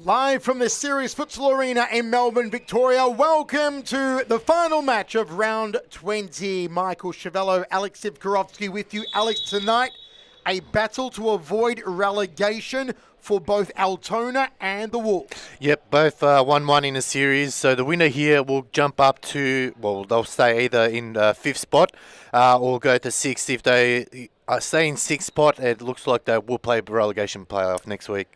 Live from the Series Futsal Arena in Melbourne, Victoria. Welcome to the final match of round 20. Michael Chavello, Alex Sivkorovsky with you. Alex, tonight, a battle to avoid relegation for both Altona and the Wolves. Yep, both 1-1 in a series. So the winner here will jump up to, well, they'll stay either in fifth spot or go to sixth. If they stay in sixth spot, it looks like they will play relegation playoff next week.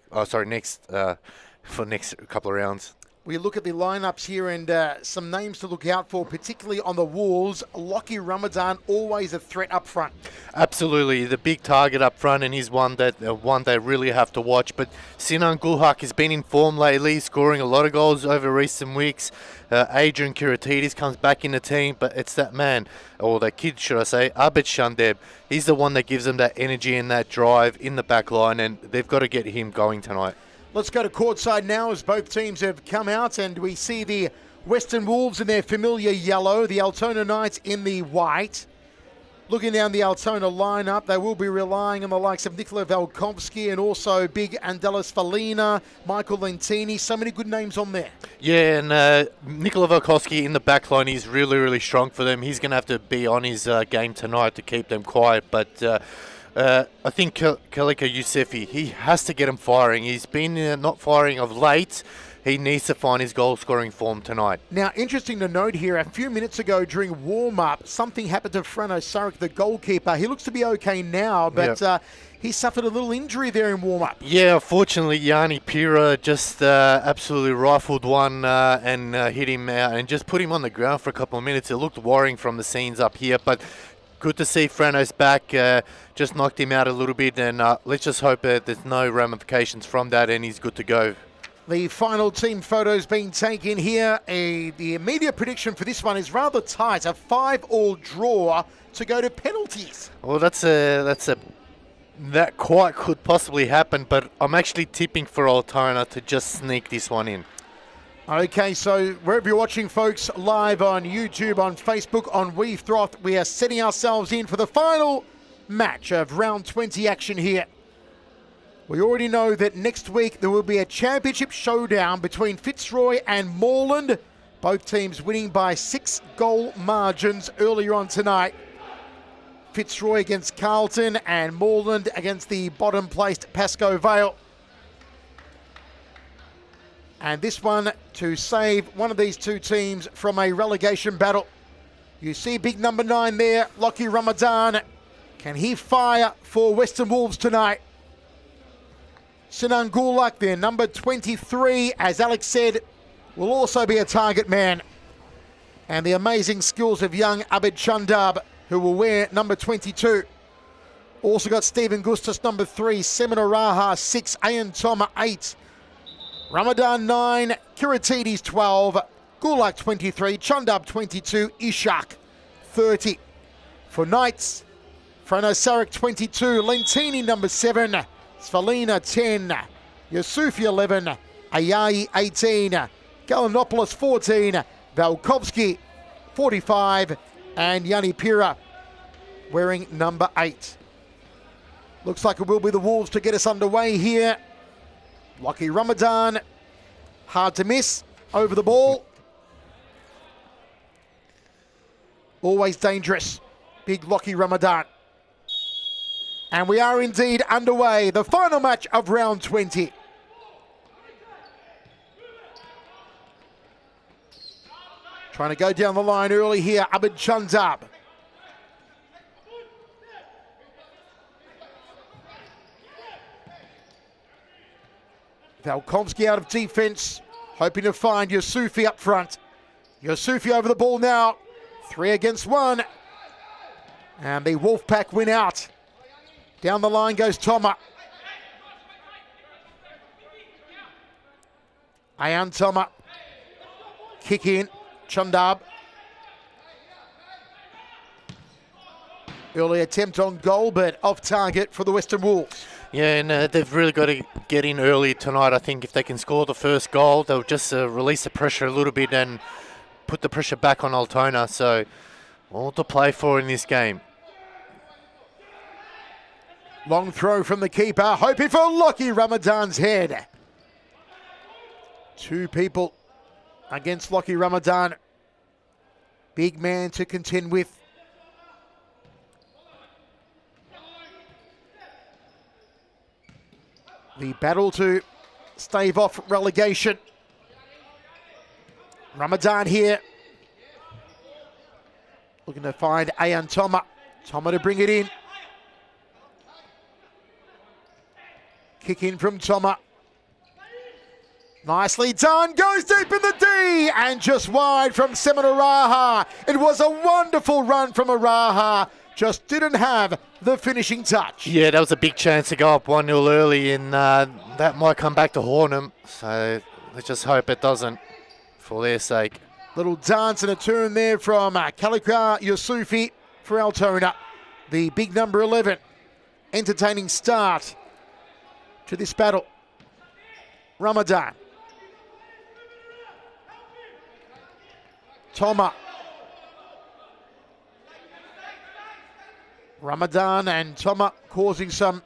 For next couple of rounds. We look at the lineups here and some names to look out for, particularly on the Wolves. Lockie Ramadan, always a threat up front. Absolutely, the big target up front, and he's one they really have to watch. But Sinan Gulhak has been in form lately, scoring a lot of goals over recent weeks. Adrian Kiratidis comes back in the team, but it's that man, or that kid, should I say, Abed Shandeb. He's the one that gives them that energy and that drive in the back line, and they've got to get him going tonight. Let's go to courtside now as both teams have come out and we see the Western Wolves in their familiar yellow, the Altona Knights in the white. Looking down the Altona lineup, they will be relying on the likes of Nikola Velkovsky and also big Andelis Falina, Michael Lentini, so many good names on there. Yeah, and Nikola Velkovsky in the back line is really, really strong for them. He's going to have to be on his game tonight to keep them quiet, but I think Kalika Yousefi, he has to get him firing. He's been not firing of late. He needs to find his goal-scoring form tonight. Now, interesting to note here, a few minutes ago during warm-up, something happened to Frano Sarek, the goalkeeper. He looks to be okay now, but he suffered a little injury there in warm-up. Yeah, fortunately, Yanni Pira just absolutely rifled one and hit him out and just put him on the ground for a couple of minutes. It looked worrying from the scenes up here, but good to see Frano's back. Just knocked him out a little bit, and let's just hope there's no ramifications from that and he's good to go. The final team photos being taken here. The immediate prediction for this one is rather tight. A 5-all draw to go to penalties. Well, that quite could possibly happen, but I'm actually tipping for Altona to just sneak this one in. Okay, so wherever you're watching, folks, live on YouTube, on Facebook, on WeThroth, we are setting ourselves in for the final match of round 20 action here. We already know that next week there will be a championship showdown between Fitzroy and Moreland. Both teams winning by 6-goal margins earlier on tonight. Fitzroy against Carlton and Moreland against the bottom-placed Pascoe Vale. And this one to save one of these two teams from a relegation battle. You see big number 9 there, Lockie Ramadan. Can he fire for Western Wolves tonight? Sinan Gulak there, number 23, as Alex said, will also be a target man. And the amazing skills of young Abed Chandab, who will wear number 22. Also got Stephen Gustas, number 3, Semina Raha, 6, Ayan Toma, 8. Ramadan 9, Kiratidis 12, Gulak 23, Chandab 22, Ishak 30. For Knights, Frano Sarek 22, Lentini number 7, Svalina 10, Yusufi 11, Ayayi 18, Galanopoulos 14, Valkovsky 45, and Yanni Pira wearing number 8. Looks like it will be the Wolves to get us underway here. Lockie Ramadan, hard to miss, over the ball. Always dangerous, big Lockie Ramadan. And we are indeed underway, the final match of round 20. Trying to go down the line early here, Abed Chandab. Valkovsky out of defense, hoping to find Yusufi up front. Yusufi over the ball now, 3 against 1. And the Wolfpack win out. Down the line goes Toma. Ayan Toma. Kick in, Chandab. Early attempt on goal, but off target for the Western Wolves. Yeah, and they've really got to get in early tonight. I think if they can score the first goal, they'll just release the pressure a little bit and put the pressure back on Altona. So all to play for in this game. Long throw from the keeper, hoping for Lockie Ramadan's head. Two people against Lockie Ramadan. Big man to contend with. The battle to stave off relegation. Ramadan here. Looking to find Ayan Toma. Toma to bring it in. Kick in from Toma. Nicely done. Goes deep in the D. And just wide from Semen Araha. It was a wonderful run from Araha. Just didn't have the finishing touch. Yeah, that was a big chance to go up 1-0 early, and that might come back to haunt them. So let's just hope it doesn't, for their sake. Little dance and a turn there from Kalika Yusufi for Altona. The big number 11. Entertaining start to this battle. Ramadan. Toma. Ramadan and Toma causing some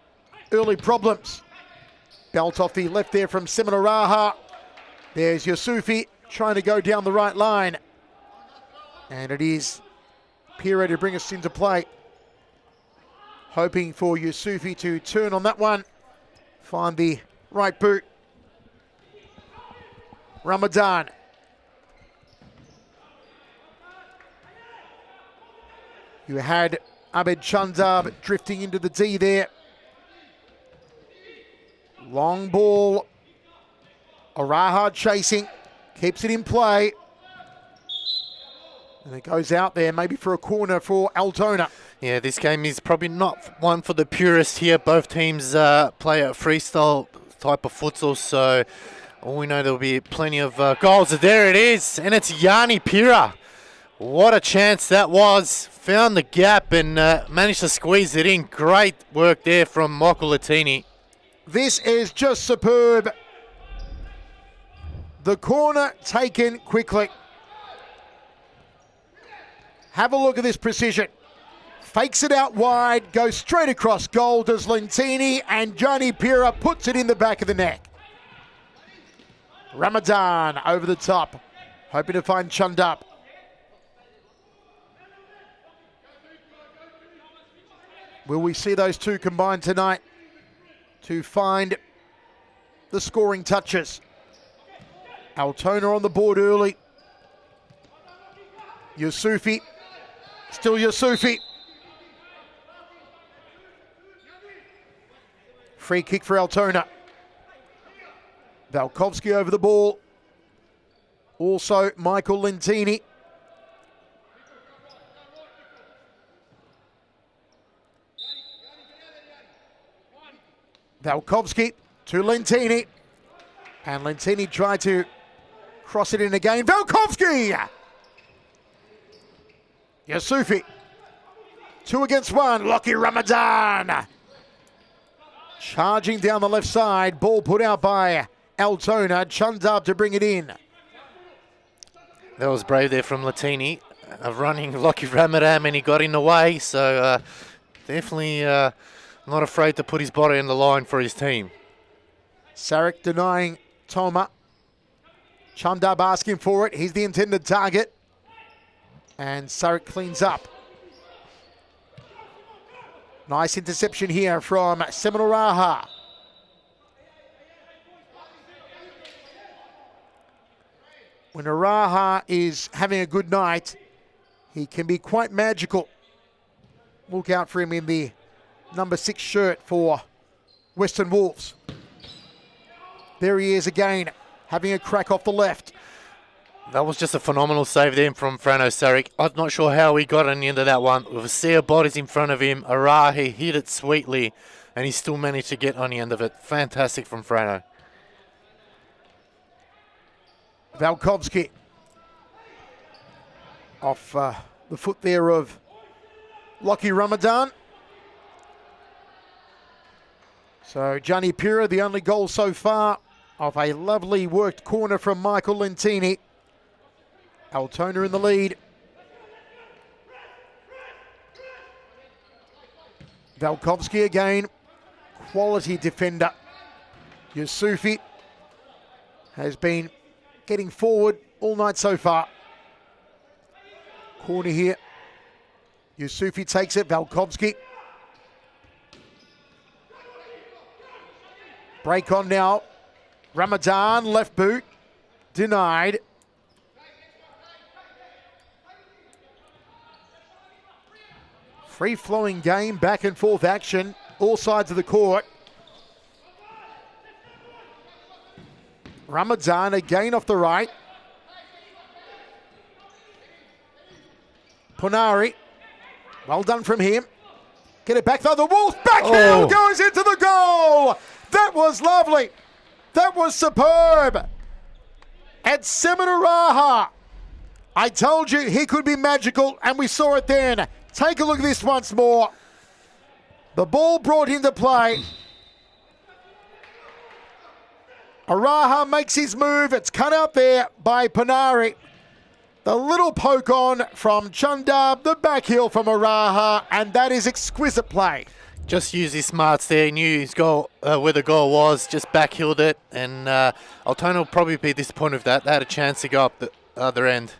early problems. Belt off the left there from Semen Araha. There's Yusufi trying to go down the right line. And it is Pira to bring us into play. Hoping for Yusufi to turn on that one. Find the right boot. Ramadan. You had Abed Chandab drifting into the D there. Long ball. Araha chasing. Keeps it in play. And it goes out there maybe for a corner for Altona. Yeah, this game is probably not one for the purists here. Both teams play a freestyle type of futsal, so all we know there'll be plenty of goals. There it is, and it's Yanni Pira. What a chance that was. Found the gap and managed to squeeze it in. Great work there from Michael Latini. This is just superb. The corner taken quickly. Have a look at this precision. Fakes it out wide, goes straight across goal, does Lentini, and Johnny Pira puts it in the back of the neck. Ramadan over the top, hoping to find Chundup. Will we see those two combine tonight to find the scoring touches? Altona on the board early. Yusufi, still Yusufi. Free kick for Altona. Valkovsky over the ball. Also Michael Lentini. Valkovsky to Lentini. And Lentini tried to cross it in again. Valkovsky! Yusufi. 2 against 1. Lockie Ramadan. Charging down the left side. Ball put out by Altona. Chundab to bring it in. That was brave there from Latini. Running Lockie Ramadan, and he got in the way. So definitely not afraid to put his body on the line for his team. Sarek denying Toma. Chundab asking for it. He's the intended target. And Sarek cleans up. Nice interception here from Semen Araha. When Araha is having a good night, he can be quite magical. Look out for him in the number 6 shirt for Western Wolves. There he is again, having a crack off the left. That was just a phenomenal save there from Frano Sarek. I'm not sure how he got on the end of that one. With a sea of bodies in front of him, Arahi hit it sweetly, and he still managed to get on the end of it. Fantastic from Frano. Valkovsky off the foot there of Lockie Ramadan. So Gianni Pira, the only goal so far of a lovely worked corner from Michael Lentini. Altona in the lead. Valkovsky again, quality defender. Yusufi has been getting forward all night so far. Corner here. Yusufi takes it. Valkovsky. Break on now. Ramadan, left boot. Denied. Free-flowing game, back and forth action, all sides of the court. Ramadan again off the right. Punari, well done from him. Get it back though, the Wolves backheel goes into the goal. That was lovely. That was superb. At Seminaraha, I told you he could be magical, and we saw it then. Take a look at this once more. The ball brought into play. Araha makes his move. It's cut out there by Panari. The little poke on from Chundab, the back heel from Araha, and that is exquisite play. Just used his smarts there, knew his goal, where the goal was, just backheeled it, and Altona will probably be disappointed with that. They had a chance to go up the other end.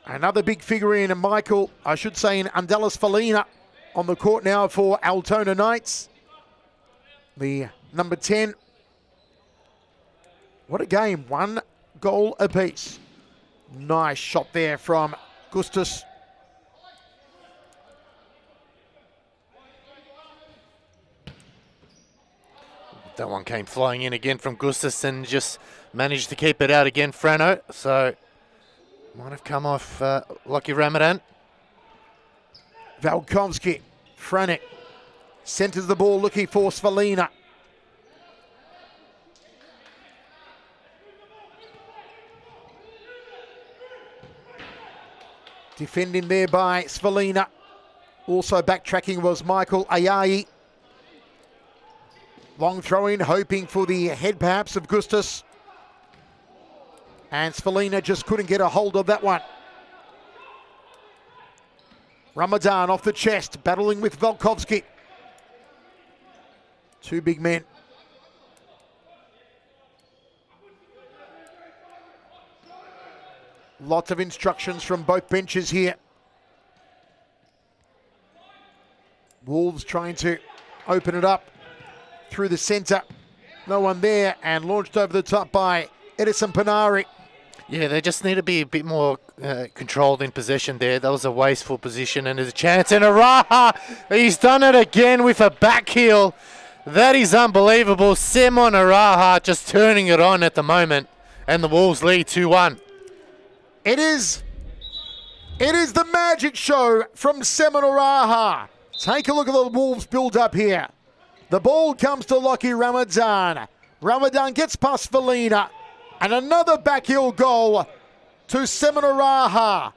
Another big figure in Michael, I should say, in Andelis Felina on the court now for Altona Knights. The number 10. What a game, 1 goal apiece. Nice shot there from Gustus. That one came flying in again from Gustus and just managed to keep it out again, Frano. So might have come off Lucky Ramadan. Valkovsky, Franek, centers the ball looking for Svalina. Defending there by Svalina. Also backtracking was Michael Ayayi. Long throw in, hoping for the head perhaps of Gustus. And Svalina just couldn't get a hold of that one. Ramadan off the chest, battling with Valkovsky. 2 big men. Lots of instructions from both benches here. Wolves trying to open it up through the centre. No one there, and launched over the top by Edison Panari. Yeah, they just need to be a bit more controlled in possession there. That was a wasteful position, and there's a chance. And Araha, he's done it again with a back heel. That is unbelievable. Simon Araha just turning it on at the moment, and the Wolves lead 2-1. It is the magic show from Simon Araha. Take a look at the Wolves build up here. The ball comes to Lockie Ramadan. Ramadan gets past Felina. And another backheel goal to Seminaraha.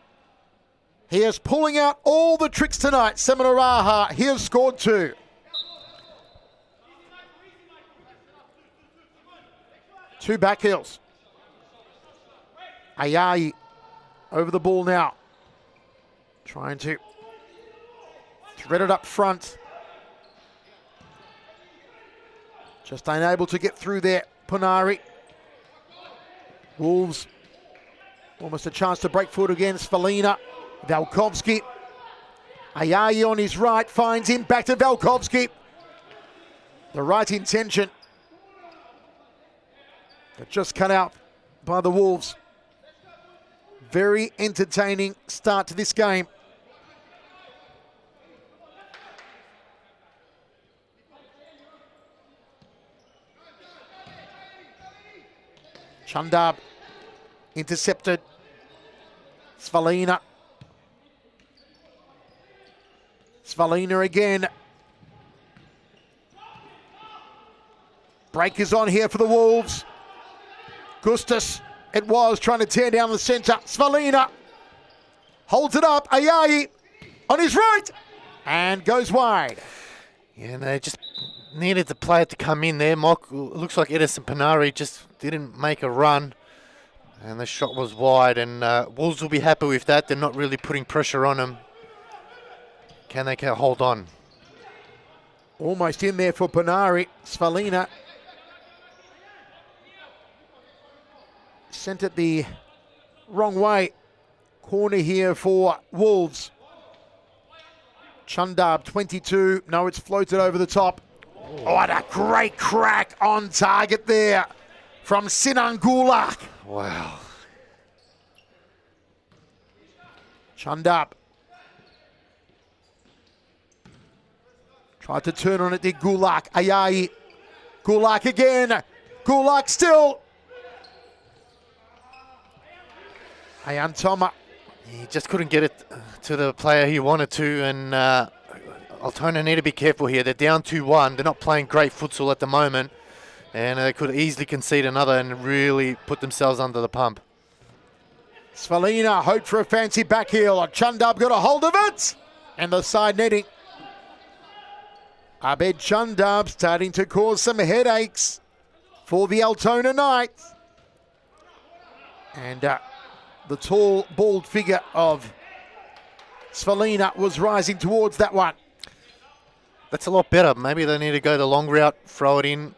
He is pulling out all the tricks tonight, Seminaraha. He has scored 2. Two backheels. Ayayi over the ball now. Trying to thread it up front. Just unable to get through there, Punari. Wolves, almost a chance to break foot against Felina. Valkovsky. Ayayi on his right, finds him, back to Valkovsky. The right intention. But just cut out by the Wolves. Very entertaining start to this game. Chundab intercepted. Svalina. Svalina again. Break is on here for the Wolves. Gustus, it was, trying to tear down the centre. Svalina holds it up. Ayayi on his right and goes wide. Yeah, they just needed the player to come in there. Looks like Edison Panari just didn't make a run, and the shot was wide, and Wolves will be happy with that. They're not really putting pressure on them. Can they hold on? Almost in there for Panari. Svalina. sent it the wrong way. Corner here for Wolves. Chundab, 22. No, it's floated over the top. Oh, what a great crack on target there from Sinan Gulak. Wow. Chundab. Tried to turn on it, did Gulak. Ayayi. Gulak again. Gulak still. Ayan Toma. He just couldn't get it to the player he wanted to, and Altona need to be careful here. They're down 2-1. They're not playing great futsal at the moment, and they could easily concede another and really put themselves under the pump. Svalina hoped for a fancy back heel. Chundab got a hold of it, and the side netting. Abed Chundab starting to cause some headaches for the Altona Knights. And the tall, bald figure of Svalina was rising towards that one. That's a lot better. Maybe they need to go the long route, throw it in,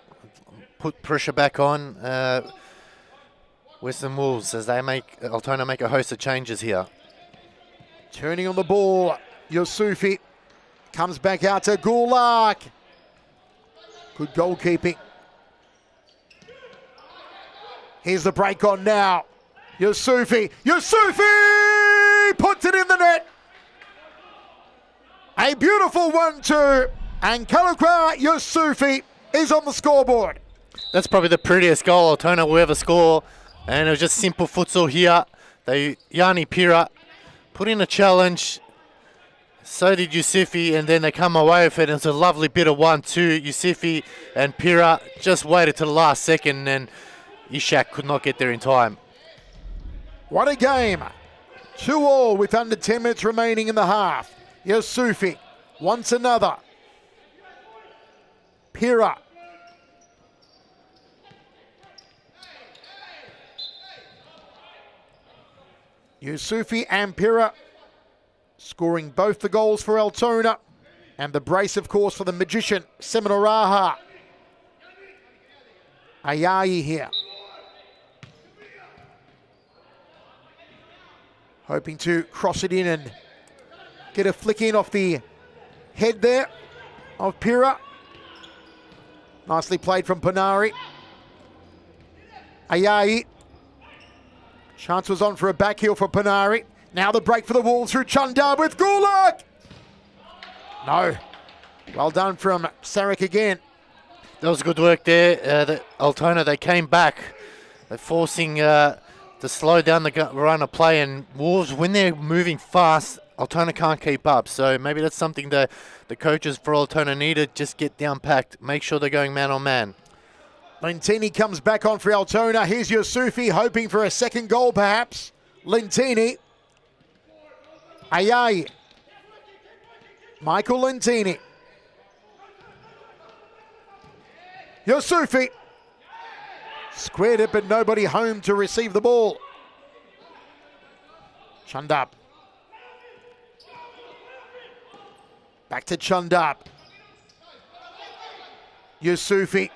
put pressure back on. Western Wolves, as Altona make a host of changes here. Turning on the ball, Yusufi comes back out to Gulak. Good goalkeeping. Here's the break on now. Yusufi puts it in the net. A beautiful 1-2, and Kalakwa Yusufi is on the scoreboard. That's probably the prettiest goal Altona will ever score, and it was just simple futsal here. Yanni Pira put in a challenge, so did Yusufi, and then they come away with it. It's a lovely bit of 1-2. Yusufi and Pira just waited to the last second, and Ishak could not get there in time. What a game. 2-2 with under 10 minutes remaining in the half. Yusufi wants another. Pira. Yusufi and Pira scoring both the goals for Altona. And the brace, of course, for the magician, Seminaraha. Ayayi here. Hoping to cross it in and get a flick in off the head there of Pira. Nicely played from Panari. Ayayi. Chance was on for a back heel for Panari. Now the break for the Wolves through Chundab with Gulak. No. Well done from Sarek again. That was good work there. Altona, they came back. They're forcing to slow down the run of play, and Wolves, when they're moving fast, Altona can't keep up. So maybe that's something the coaches for Altona need to just get down packed, make sure they're going man on man. Lentini comes back on for Altona. Here's Yusufi hoping for a second goal perhaps. Lentini. Ayayi. Michael Lentini. Yusufi. Squared it, but nobody home to receive the ball. Chundab. Back to Chundab. Yusufi.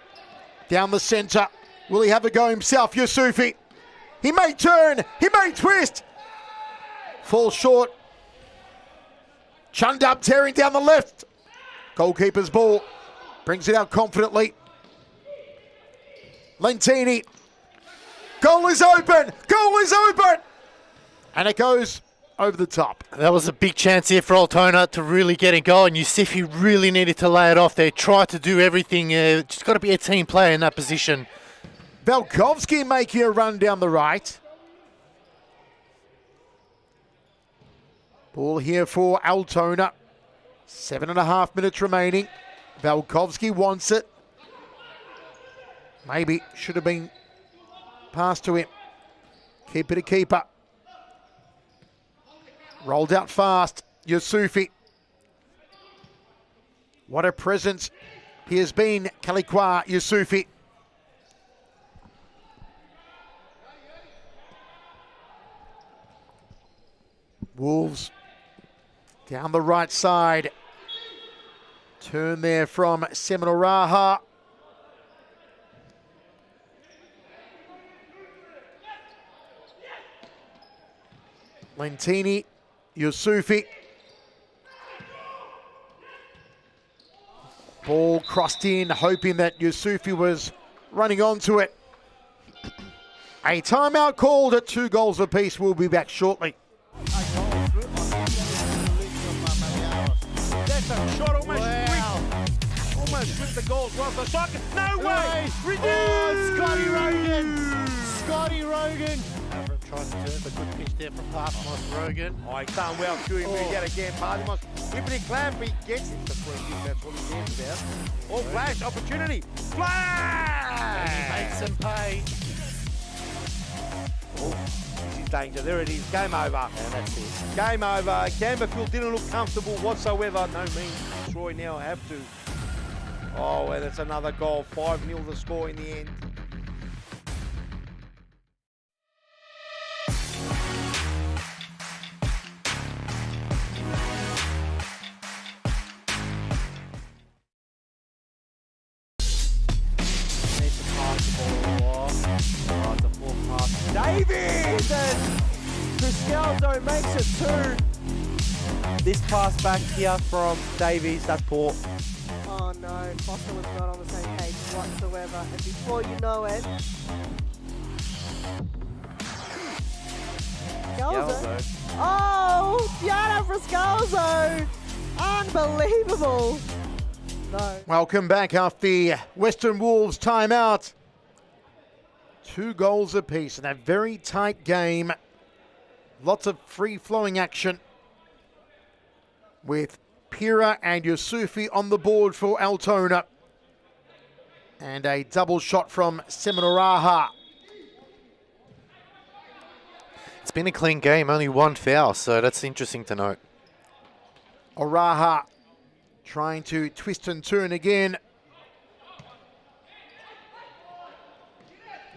Down the centre. Will he have a go himself? Yusufi. He may turn. He may twist. Falls short. Chundab tearing down the left. Goalkeeper's ball. Brings it out confidently. Lentini. Goal is open. Goal is open. And it goes over the top. That was a big chance here for Altona to really get it going. Yusufi really needed to lay it off there. Tried to do everything. Just got to be a team player in that position. Velkovsky making a run down the right. Ball here for Altona. 7.5 minutes remaining. Velkovsky wants it. Maybe should have been passed to him. Keep it a keeper. Rolled out fast. Yusufi. What a presence he has been, Kalakwa Yusufi. Wolves down the right side. Turn there from Seminaraha. Lentini, Yusufi. Ball crossed in, hoping that Yusufi was running onto it. A timeout called at 2 goals apiece. We'll be back shortly. That's a shot almost with the goal. Well, the shot. No way! Reduced! Scotty Rogan. Trying to turn, but good pitch there from Parthamos Rogan. Oh, he's done well doing it yet again. Parthamos, if he clap, he gets it. That's what he cares about. Oh, flash, opportunity. Flash! And he makes them pay. Oh, this is danger. There it is. Game over. And that's it. Game over. Gamberfield didn't look comfortable whatsoever. No means Troy now have to. Oh, and it's another goal. 5-0 the score in the end. Davies and Criscaldo makes it 2. This pass back here from Davies, that's poor. Oh no, Foster was not on the same page whatsoever. And before you know it, Scalzo. Oh, Diana Friscalzo! Unbelievable! No. Welcome back after the Western Wolves timeout. 2 goals apiece in a very tight game. Lots of free-flowing action with Pira and Yusufi on the board for Altona. And a double shot from Seminaraha. It's been a clean game, only 1 foul, so that's interesting to note. Oraha trying to twist and turn again.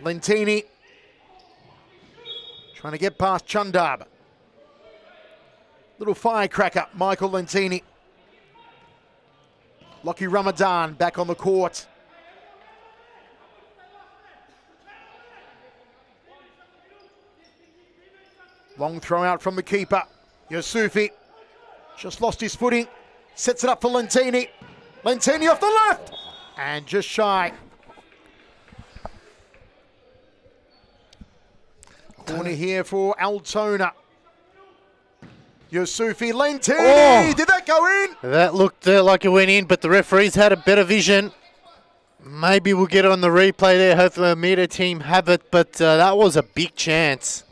Lentini trying to get past Chundab. Little firecracker, Michael Lentini. Lockie Ramadan back on the court. Long throw out from the keeper. Yusufi just lost his footing. Sets it up for Lentini. Lentini off the left. And just shy. Corner here for Altona. Yusufi, Lentini. Oh! Did that go in? That looked like it went in, but the referees had a better vision. Maybe we'll get it on the replay there. Hopefully the media team have it, but that was a big chance.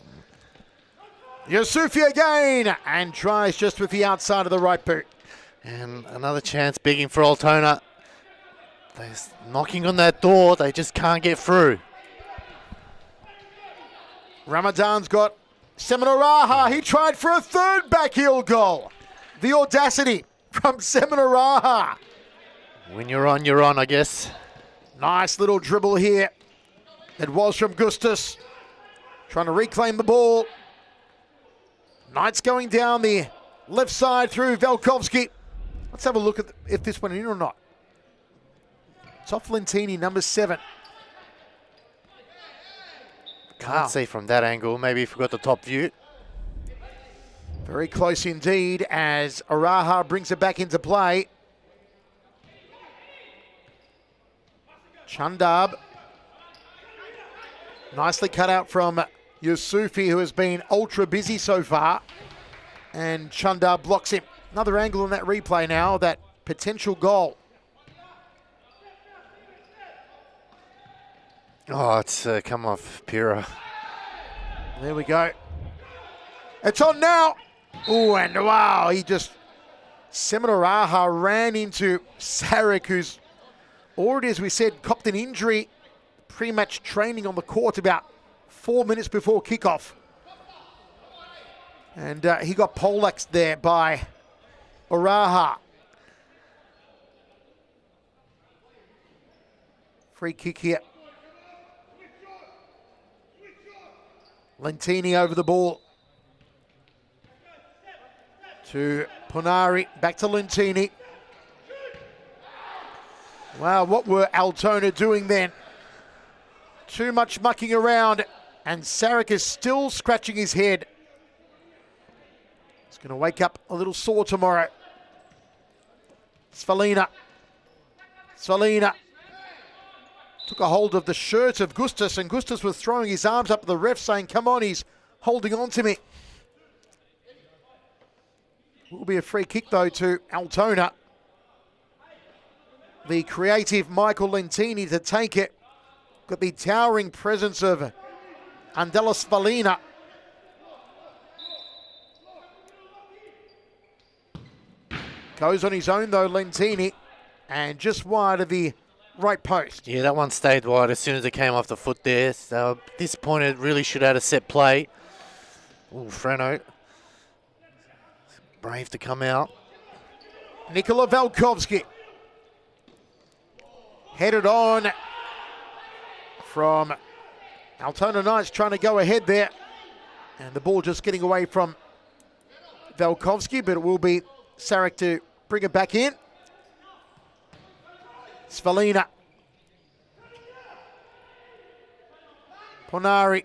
Yusufi again, and tries just with the outside of the right boot. And another chance begging for Altona. They're knocking on that door. They just can't get through. Ramadan's got Seminaraha. He tried for a 3rd backheel goal. The audacity from Seminaraha. When you're on, I guess. Nice little dribble here. It was from Gustus. Trying to reclaim the ball. Knights going down the left side through Velkovsky. Let's have a look at if this went in or not. It's off Lentini, number 7. Can't see from that angle. Maybe if we got the top view. Very close indeed as Araha brings it back into play. Chundab. Nicely cut out from Yusufi, who has been ultra busy so far. And Chundab blocks him. Another angle on that replay now, that potential goal. Oh, it's come off Pira. There we go. It's on now. Oh, and wow, he just... Seminaraha ran into Sarek, who's already, as we said, copped an injury. Pre-match training on the court about 4 minutes before kickoff. And he got poleaxed there by Oraha. Free kick here. Lentini over the ball. To Punari, back to Lentini. Wow, what were Altona doing then? Too much mucking around, and Sarek is still scratching his head. It's going to wake up a little sore tomorrow. Svalina. Svalina took a hold of the shirt of Gustas, and Gustas was throwing his arms up at the ref saying, come on, he's holding on to me. Will be a free kick though to Altona. The creative Michael Lentini to take it. Got the towering presence of Andela Svalina. Goes on his own though, Lentini, and just wide of the right post. Yeah, that one stayed wide as soon as it came off the foot there. So disappointed, really should have had a set play. Ooh, Freno. Brave to come out. Nikola Velkovsky. Headed on from Altona Knights, trying to go ahead there. And the ball just getting away from Velkovsky, but it will be Sarek to bring it back in. Svalina. Ponari.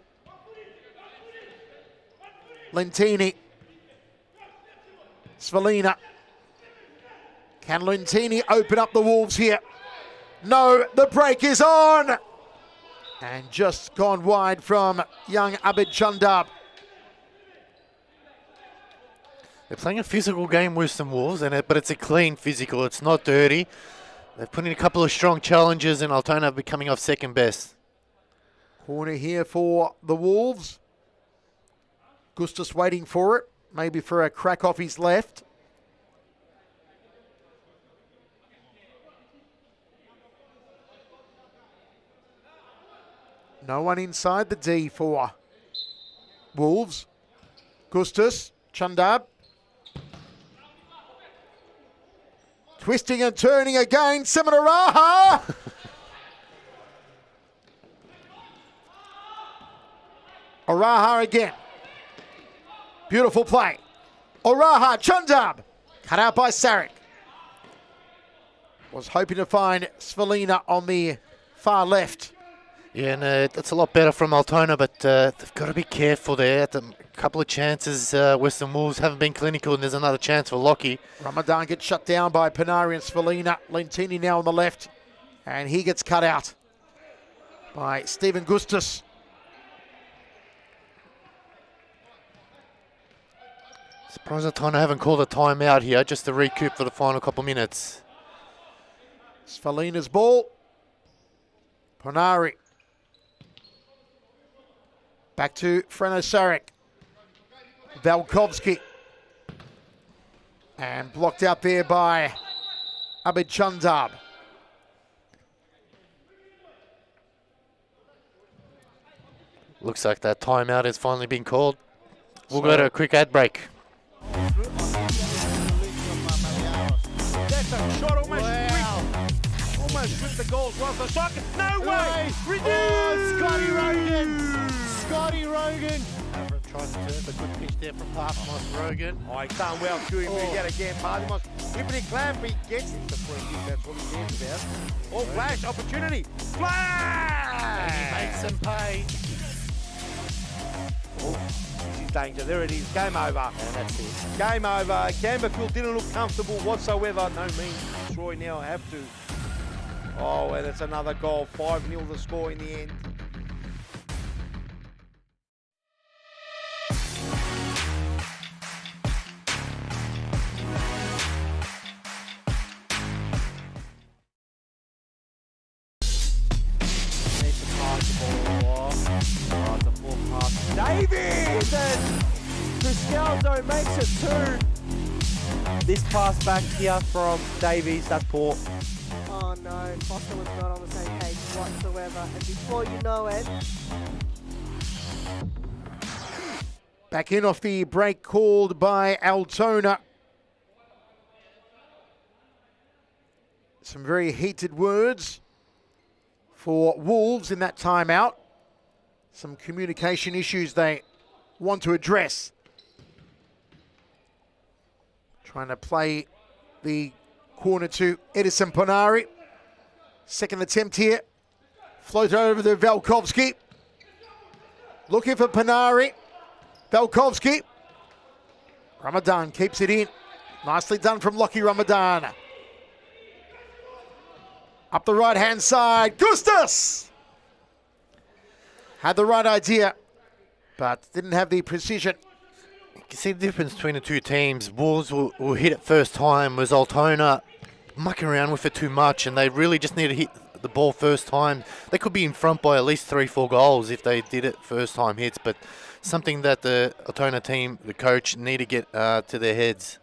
Lentini. Svalina. Can Lentini open up the Wolves here? No, the break is on! And just gone wide from young Abid Chundab. They're playing a physical game with some Wolves, but it's a clean physical. It's not dirty. They've put in a couple of strong challenges, and Altona will be coming off second best. Corner here for the Wolves. Gustas waiting for it, maybe for a crack off his left. No one inside the D for Wolves. Gustas, Chundab. Twisting and turning again, Simonaraha! Araha again. Beautiful play. Araha, Chundab. Cut out by Sarek. Was hoping to find Svalina on the far left. Yeah, and that's a lot better from Altona, but they've got to be careful there. A couple of chances Western Wolves haven't been clinical, and there's another chance for Lockie. Ramadan gets shut down by Panari and Svalina. Lentini now on the left, and he gets cut out by Stephen Gustas. Surprised Altona haven't called a timeout here, just to recoup for the final couple minutes. Svalina's ball. Panari. Back to Freno Sarek. Velkovsky. And blocked out there by Abid Chundab. Looks like that timeout has finally been called. We'll go to a quick ad break. That's a shot almost with the goals. Whilst the shot, no way! Reduced! Oh, Scotty Rogan! Scotty Rogan! Trying to turn, but good pitch there from Parthamos Rogan. Oh, he's done well doing it yet again. Parthamos, if it glad he gets it, the free kick, that's what he cares about. Oh, flash, opportunity! Flash! And he makes them pay. Oh, this is danger. There it is. Game over. And that's it. Game over. Gamberfield didn't look comfortable whatsoever. No means Troy now have to. Oh, and it's another goal. 5-0 the score in the end. Davies and Criscaldo makes it 2. This pass back here from Davies, that's poor. Oh no, Foster was not on the same page whatsoever. And before you know it, Back in off the break called by Altona. Some very heated words for Wolves in that timeout. Some communication issues they want to address. Trying to play the corner to Edison Ponari. Second attempt here. Floated over to Velkovsky. Looking for Ponari. Velkovsky. Ramadan keeps it in. Nicely done from Lockie Ramadan. Up the right-hand side, Gustas! Had the right idea, but didn't have the precision. You can see the difference between the two teams. Wolves will hit it first time, was Altona mucking around with it too much, and they really just need to hit the ball first time. They could be in front by at least 3-4 goals if they did it first time hits, but something that the Altona team, the coach, need to get to their heads.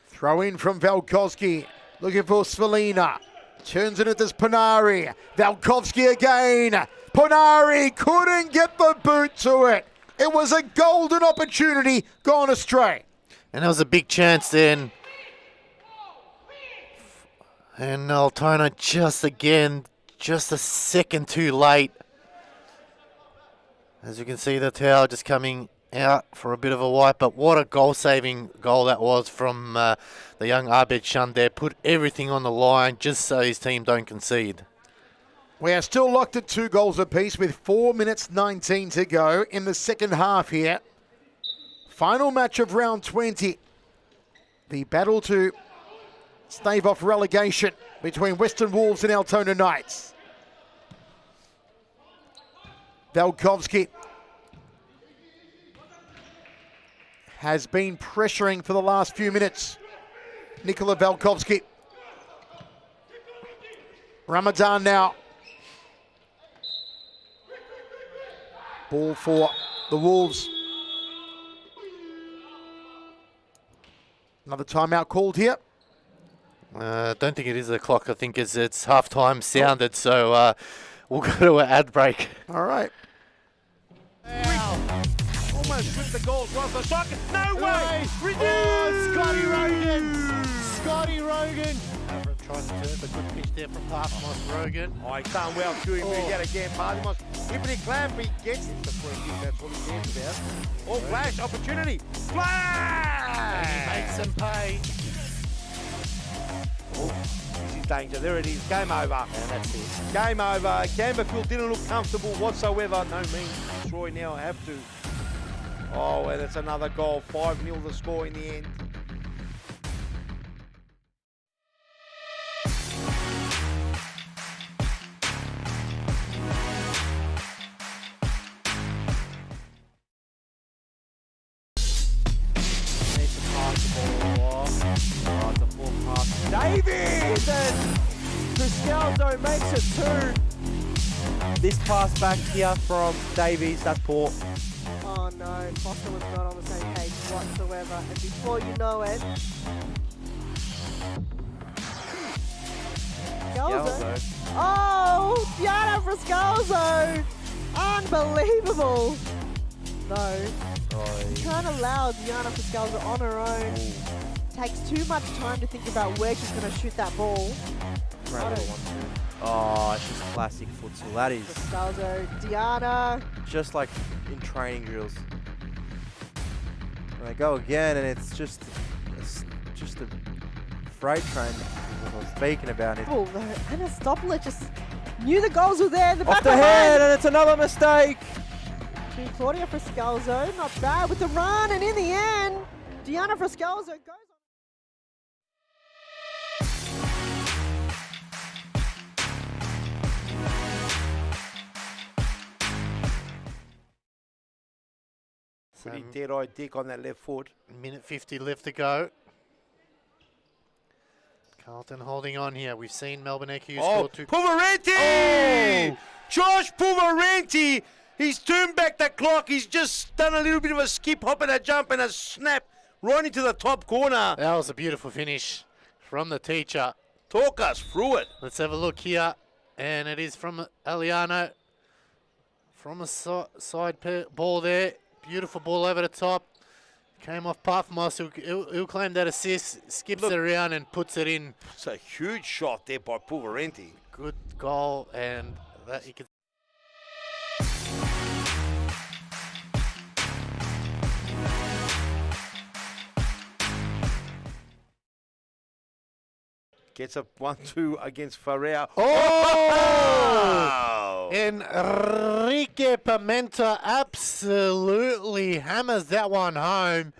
Throw in from Valkovsky, looking for Svalina. Turns it into Ponari. Valkovsky again. Ponari couldn't get the boot to it. It was a golden opportunity gone astray. And there was a big chance then. And Altona just a second too late. As you can see, the towel just coming out for a bit of a wipe, but what a goal-saving goal that was from the young Abed Shande. Put everything on the line just so his team don't concede. We are still locked at 2 goals apiece with 4 minutes 19 to go in the second half here. Final match of round 20. The battle to stave off relegation between Western Wolves and Altona Knights. Valkovsky has been pressuring for the last few minutes. Nikola Valkovsky. Ramadan now. Ball for the Wolves. Another timeout called here. I don't think it is the clock. I think it's half-time sounded, so we'll go to an ad break. All right. Almost with the goals right the socket. No way! Oh, Scotty Rogan! Scotty Rogan! Trying to turn, but good pitch there from Parthamos Rogan. Oh, he's done well to him yet again. Parthamos. If he Clamby gets it, the free kick, that's what he cares about. Oh, flash, opportunity. Flash! And he makes them pay. Oh, this is danger. There it is. Game over. And that's it. Game over. Gamberfield didn't look comfortable whatsoever. No means Troy now have to. Oh, and it's another goal. 5-0 the score in the end. Davies and Criscaldo makes it 2. This pass back here from Davies, that's poor. Oh no, Foster was not on the same page whatsoever. And before you know it, Scalzo. Oh, Diana Frascalzo! Unbelievable! No, you can't allow Diana Frascalzo on her own. Takes too much time to think about where she's going to shoot that ball. Oh, it's just classic futsal. That is Frascalzo, Diana. just like in training drills. And they go again, and it's just a freight train I was speaking about it. Oh, no, Anna Stoppler just knew the goals were there in the back Off the of her head, and it's another mistake. To Claudia Frascalzo, not bad with the run, and in the end, Diana Frascalzo goes on. Pretty dead-eyed dick on that left foot. Minute 50 left to go. Carlton holding on here. We've seen Melbourne EQ score 2. Puvarenti! Oh! Josh Puvarenti! He's turned back the clock. He's just done a little bit of a skip, hop and a jump and a snap right into the top corner. That was a beautiful finish from the teacher. Talk us through it. Let's have a look here. And it is from Eliano. From a side ball there. Beautiful ball over the top. Came off Parthamos. He'll claim that assist. Skips it around and puts it in. It's a huge shot there by Puvarenti. Good goal. And that you can. Gets a 1-2 against Ferrer. Oh! Enrique Pimenta absolutely hammers that one home.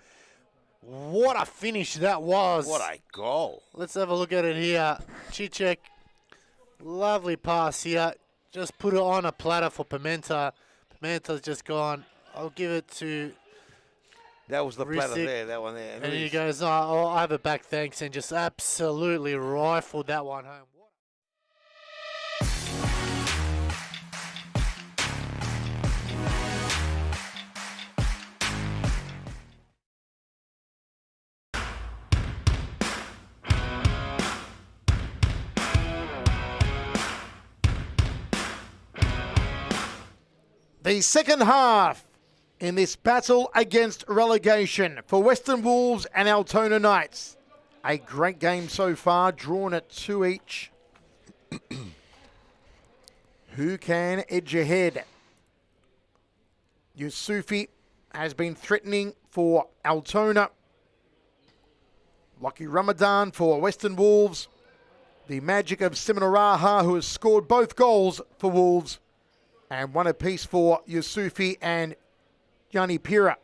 What a finish that was. What a goal. Let's have a look at it here. Cicek, lovely pass here. Just put it on a platter for Pimenta. Pimenta's just gone. I'll give it to That was the platter Risic. there, that one there. And he goes, oh, I have it back, thanks, and just absolutely rifled that one home. The second half in this battle against relegation for Western Wolves and Altona Knights. A great game so far, drawn at 2 each. Who can edge ahead? Yusufi has been threatening for Altona. Lucky Ramadan for Western Wolves. The magic of Simonaraha, who has scored both goals for Wolves. And one apiece for Yusufi and Yanni Pira.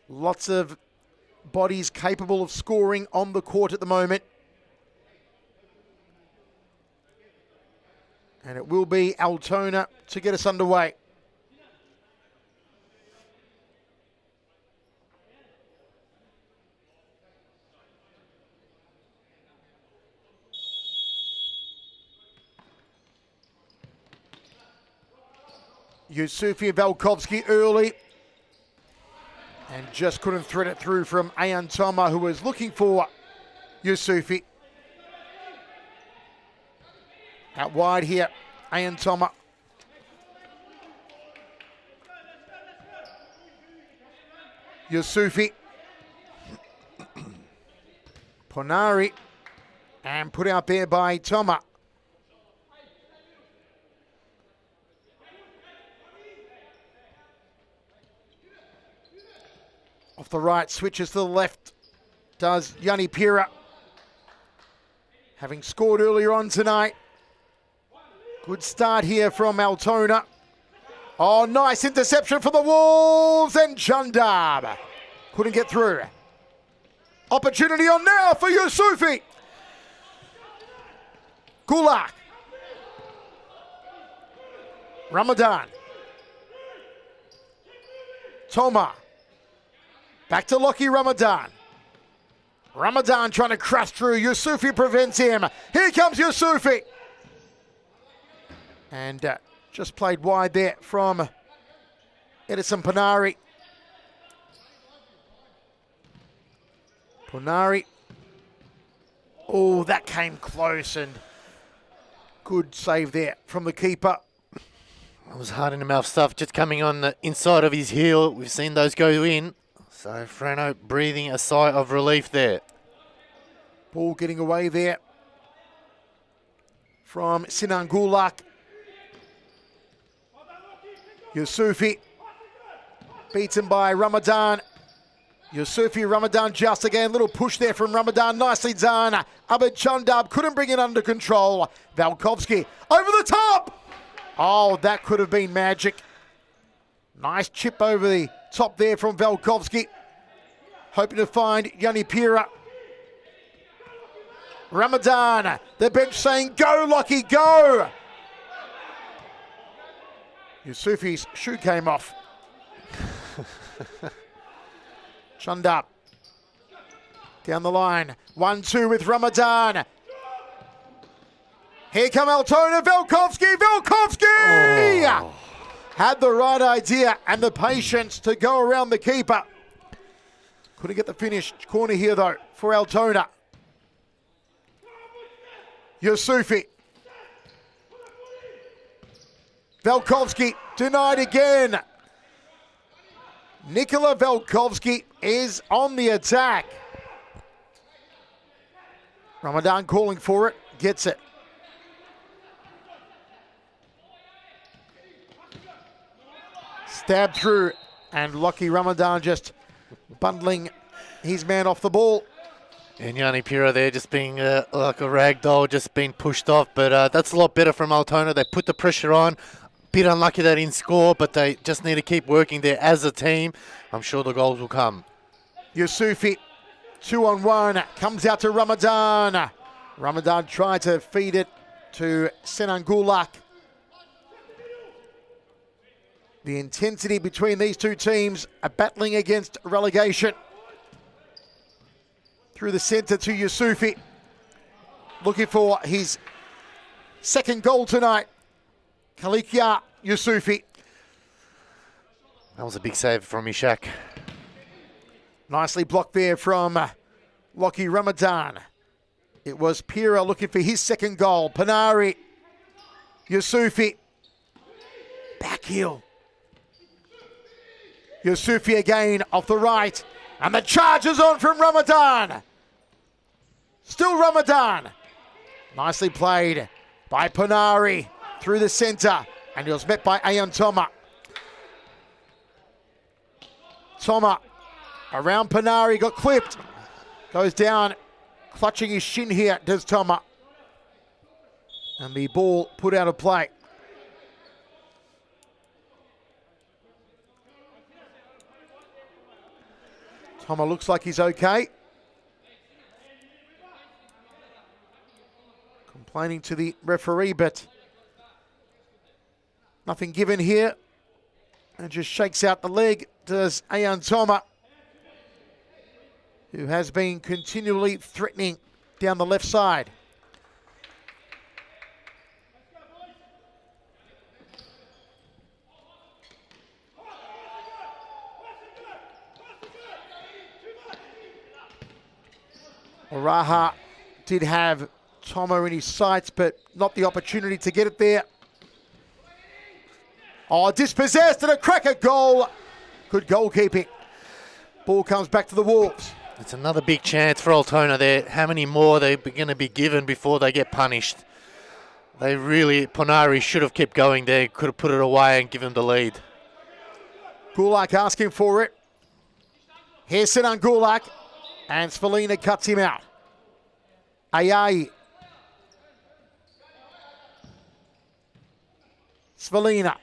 Lots of bodies capable of scoring on the court at the moment. And it will be Altona to get us underway. Yusufi Velkovsky early. And just couldn't thread it through from Ayan Toma, who was looking for Yusufi. Out wide here, Ayan Toma. Yusufi. Ponari. And put out there by Toma. Off the right, switches to the left, does Yanni Pira. Having scored earlier on tonight. Good start here from Altona. Oh, nice interception for the Wolves, and Chundab couldn't get through. Opportunity on now for Yusufi. Gulak. Ramadan. Toma. Back to Lockie Ramadan. Ramadan trying to crash through. Yusufi prevents him. Here comes Yusufi. And just played wide there from Edison Ponari. Ponari. Oh, that came close, and good save there from the keeper. It was hard in the mouth stuff, just coming on the inside of his heel. We've seen those go in. So Freno breathing a sigh of relief there. Ball getting away there from Sinan Gulak. Yusufi beaten by Ramadan. Yusufi, Ramadan just again. Little push there from Ramadan. Nicely done. Abid Chundab couldn't bring it under control. Valkovsky over the top. Oh, that could have been magic. Nice chip over the top there from Velkovsky. Hoping to find Yanni Pira. Ramadan, the bench saying, go, Lockie, go! Yusufi's shoe came off. Chundab. Down the line. 1-2 with Ramadan. Here come Altona, Velkovsky, Velkovsky! Oh. Had the right idea and the patience to go around the keeper. Couldn't get the finish. Corner here, though, for Altona. Yusufi. Velkovsky denied again. Nikola Velkovsky is on the attack. Ramadan calling for it. Gets it. Stabbed through, and Lockie Ramadan just bundling his man off the ball. And Yanni Pira there just being like a rag doll, just being pushed off. But that's a lot better from Altona. They put the pressure on. bit unlucky they didn't score, but they just need to keep working there as a team. I'm sure the goals will come. Yusufi, 2-on-1, comes out to Ramadan. Ramadan tried to feed it to Senangulak. The intensity between these two teams are battling against relegation. Through the centre to Yusufi. Looking for his second goal tonight. Kalikia Yusufi. That was a big save from Ishak. Nicely blocked there from Lockie Ramadan. It was Pira looking for his second goal. Panari. Yusufi. Back heel. Yusufi again off the right. And the charge is on from Ramadan. Still Ramadan. Nicely played by Panari through the centre. And he was met by Ayan Toma. Toma around Panari, got clipped. Goes down, clutching his shin here, does Toma. And the ball put out of play. Toma looks like he's okay. Complaining to the referee, but nothing given here. And just shakes out the leg, does Ayan Toma, who has been continually threatening down the left side. Oraha did have Toma in his sights, but not the opportunity to get it there. Oh, dispossessed and a cracker goal. Good goalkeeping. Ball comes back to the Wolves. It's another big chance for Altona there. How many more are they going to be given before they get punished? They really, Ponari should have kept going there. Could have put it away and given the lead. Gulak asking for it. Here's Sinan Gulak. And Svalina cuts him out. Ayayi. Svalina.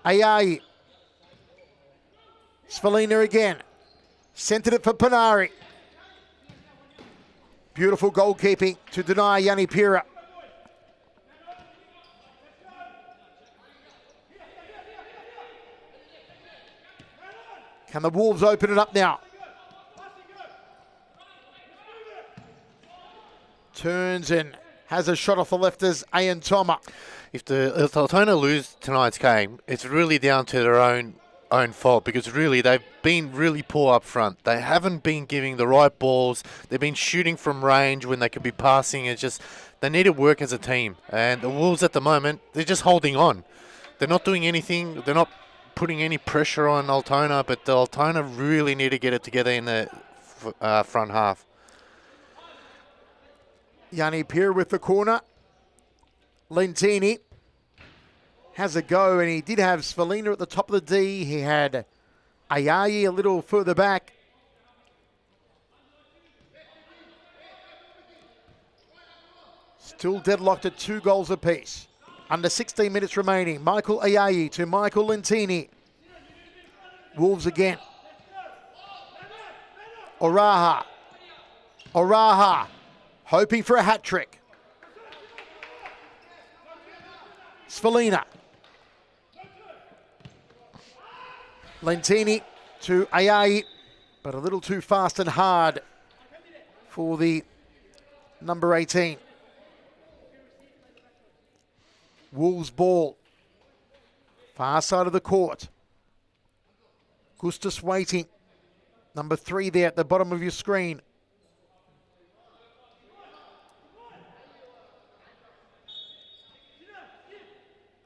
Ayayi. Svalina again. Centered it for Panari. Beautiful goalkeeping to deny Yanni Pira. Can the Wolves open it up now? Turns and has a shot off the left as Ayan Toma. If Altona lose tonight's game, it's really down to their own fault, because really they've been really poor up front. They haven't been giving the right balls. They've been shooting from range when they could be passing. It's just they need to work as a team. And the Wolves at the moment, they're just holding on. They're not doing anything. They're not putting any pressure on Altona, but the Altona really need to get it together in the front half. Yanni Pira with the corner. Lentini has a go, and he did have Svalina at the top of the D. He had Ayayi a little further back. Still deadlocked at 2 goals apiece. Under 16 minutes remaining. Michael Ayayi to Michael Lentini. Wolves again. Oraha. Oraha. Hoping for a hat trick. Svalina. Lentini to Ayayi, but a little too fast and hard for the number 18. Wolves ball. Far side of the court. Gustus waiting. Number 3 there at the bottom of your screen.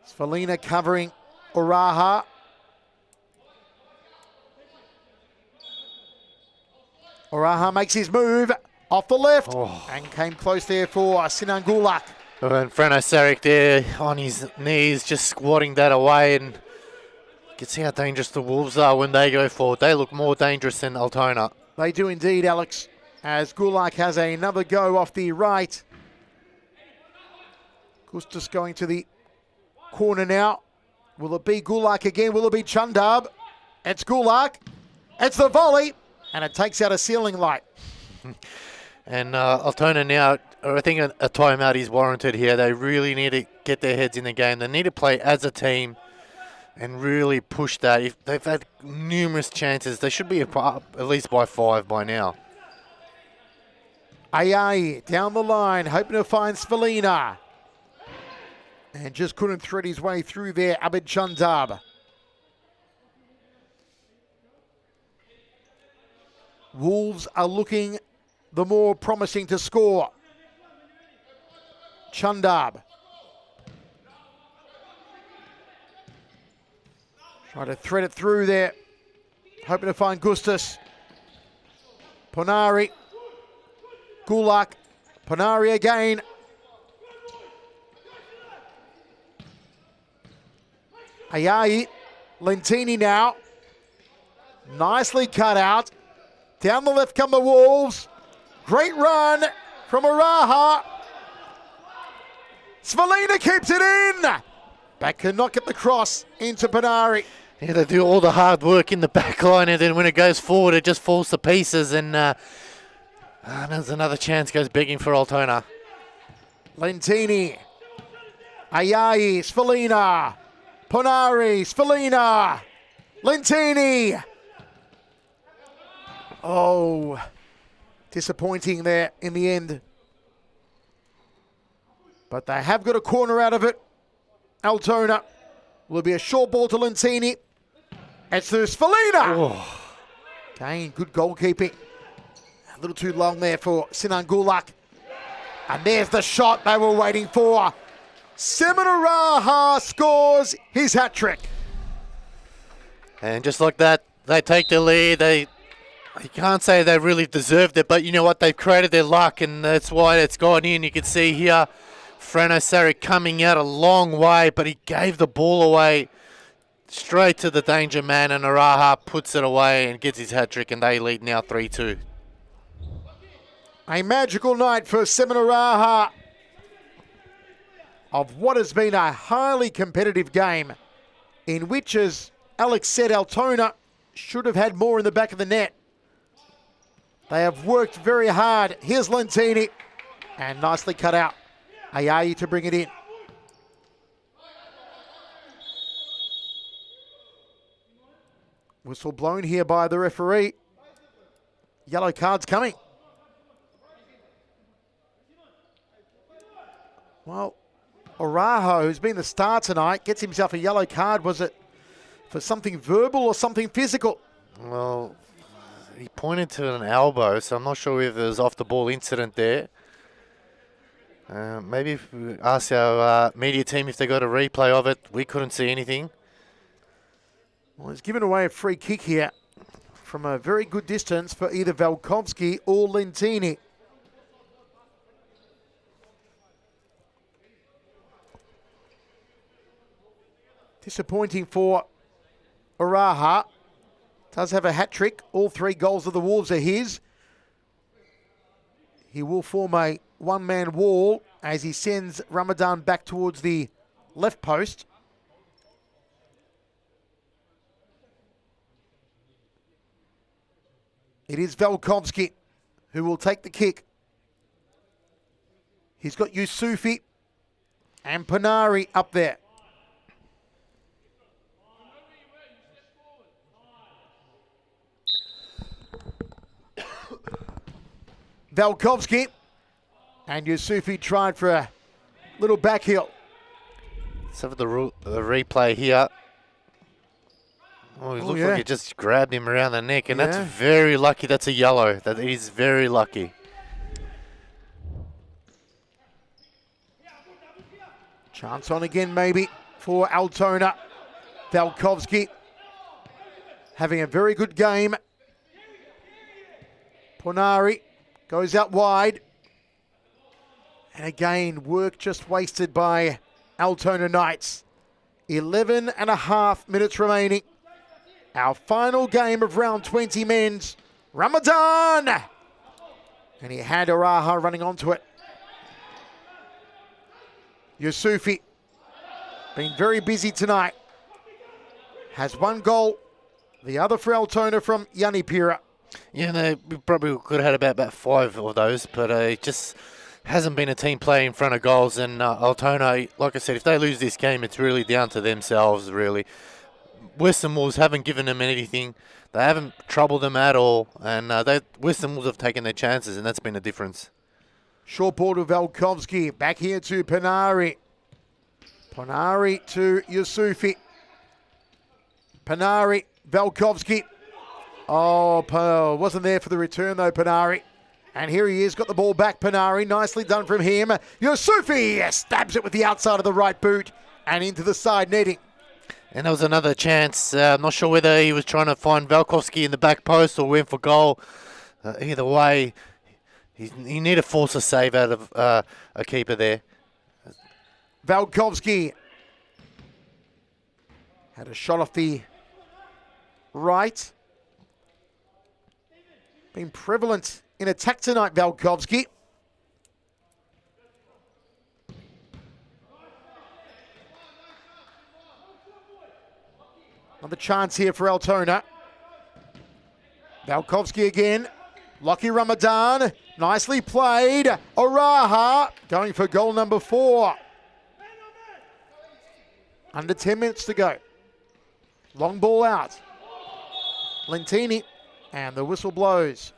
Svalina covering Oraha. Oraha makes his move off the left and came close there for Sinan Gulak. And Frano Sarek there on his knees, just squatting that away, and you can see how dangerous the Wolves are when they go forward. They look more dangerous than Altona. They do indeed, Alex, as Gulak has another go off the right. Gustus going to the corner now. Will it be Gulak again? Will it be Chundab? It's Gulak. It's the volley. And it takes out a ceiling light. And Altona now, I think a timeout is warranted here. They really need to get their heads in the game. They need to play as a team and really push that. If they've had numerous chances, they should be up at least by 5 by now. Ayai down the line, hoping to find Svalina. And just couldn't thread his way through there, Abid Chundab. Wolves are looking the more promising to score. Chundab. Trying to thread it through there. Hoping to find Gustus. Ponari. Gulak. Ponari again. Ayai. Lentini now. Nicely cut out. Down the left come the Wolves. Great run from Araha. Svalina keeps it in. Back cannot get the cross into Ponari. Yeah, they do all the hard work in the back line, and then when it goes forward, it just falls to pieces. And there's another chance goes begging for Altona. Lentini. Ayai. Svalina. Ponari. Svalina. Lentini. Oh, disappointing there in the end. But they have got a corner out of it. Altona will be a short ball to Lentini. It's to Svalina. Oh. Again, good goalkeeping. A little too long there for Sinan Gulak. And there's the shot they were waiting for. Seminaraha scores his hat-trick. And just like that, they take the lead. You can't say they really deserved it, but you know what? They've created their luck, and that's why it's gone in. You can see here, Frano Sarek coming out a long way, but he gave the ball away straight to the danger man, and Araha puts it away and gets his hat-trick, and they lead now 3-2. A magical night for Seminaraha of what has been a highly competitive game in which, as Alex said, Altona should have had more in the back of the net. They have worked very hard. Here's Lentini. And nicely cut out. Ayai to bring it in. Whistle blown here by the referee. Yellow card's coming. Well, Araho, who's been the star tonight, gets himself a yellow card. Was it for something verbal or something physical? Well, he pointed to an elbow, so I'm not sure if there was off-the-ball incident there. Maybe if we ask our media team if they got a replay of it. We couldn't see anything. Well, he's given away a free kick here from a very good distance for either Valkovsky or Lentini. Disappointing for Araha. Does have a hat-trick. All 3 goals of the Wolves are his. He will form a one-man wall as he sends Ramadan back towards the left post. It is Valkovsky who will take the kick. He's got Yusufi and Panari up there. Valkovsky and Yusufi tried for a little back heel. Let's have the replay here. Oh, he looks like he just grabbed him around the neck, and that's very lucky. That's a yellow. That is very lucky. Chance on again maybe for Altona. Valkovsky having a very good game. Ponari goes out wide. And again, work just wasted by Altona Knights. 11 and a half minutes remaining. Our final game of round 20 men's. Ramadan! And he had Araha running onto it. Yusufi. Been very busy tonight. Has one goal. The other for Altona from Yanni Pira. Yeah, we probably could have had about 5 of those, but it just hasn't been a team play in front of goals. And Altona, like I said, if they lose this game, it's really down to themselves, really. Western Wolves haven't given them anything. They haven't troubled them at all. And Western Wolves have taken their chances, and that's been the difference. Short ball to Velkovsky. Back here to Panari. Panari to Yusufi. Panari, Velkovsky. Oh, wasn't there for the return though, Panari. And here he is, got the ball back, Panari. Nicely done from him. Yusufi stabs it with the outside of the right boot and into the side netting. And there was another chance. I'm not sure whether he was trying to find Velkovsky in the back post or went for goal. Either way, he need to force a save out of a keeper there. Velkovsky had a shot off the right. Been prevalent in attack tonight, Velkovsky. Another chance here for Altona. Velkovsky again. Lockie Ramadan. Nicely played. Oraha going for goal number 4. Under 10 minutes to go. Long ball out. Lentini. And the whistle blows.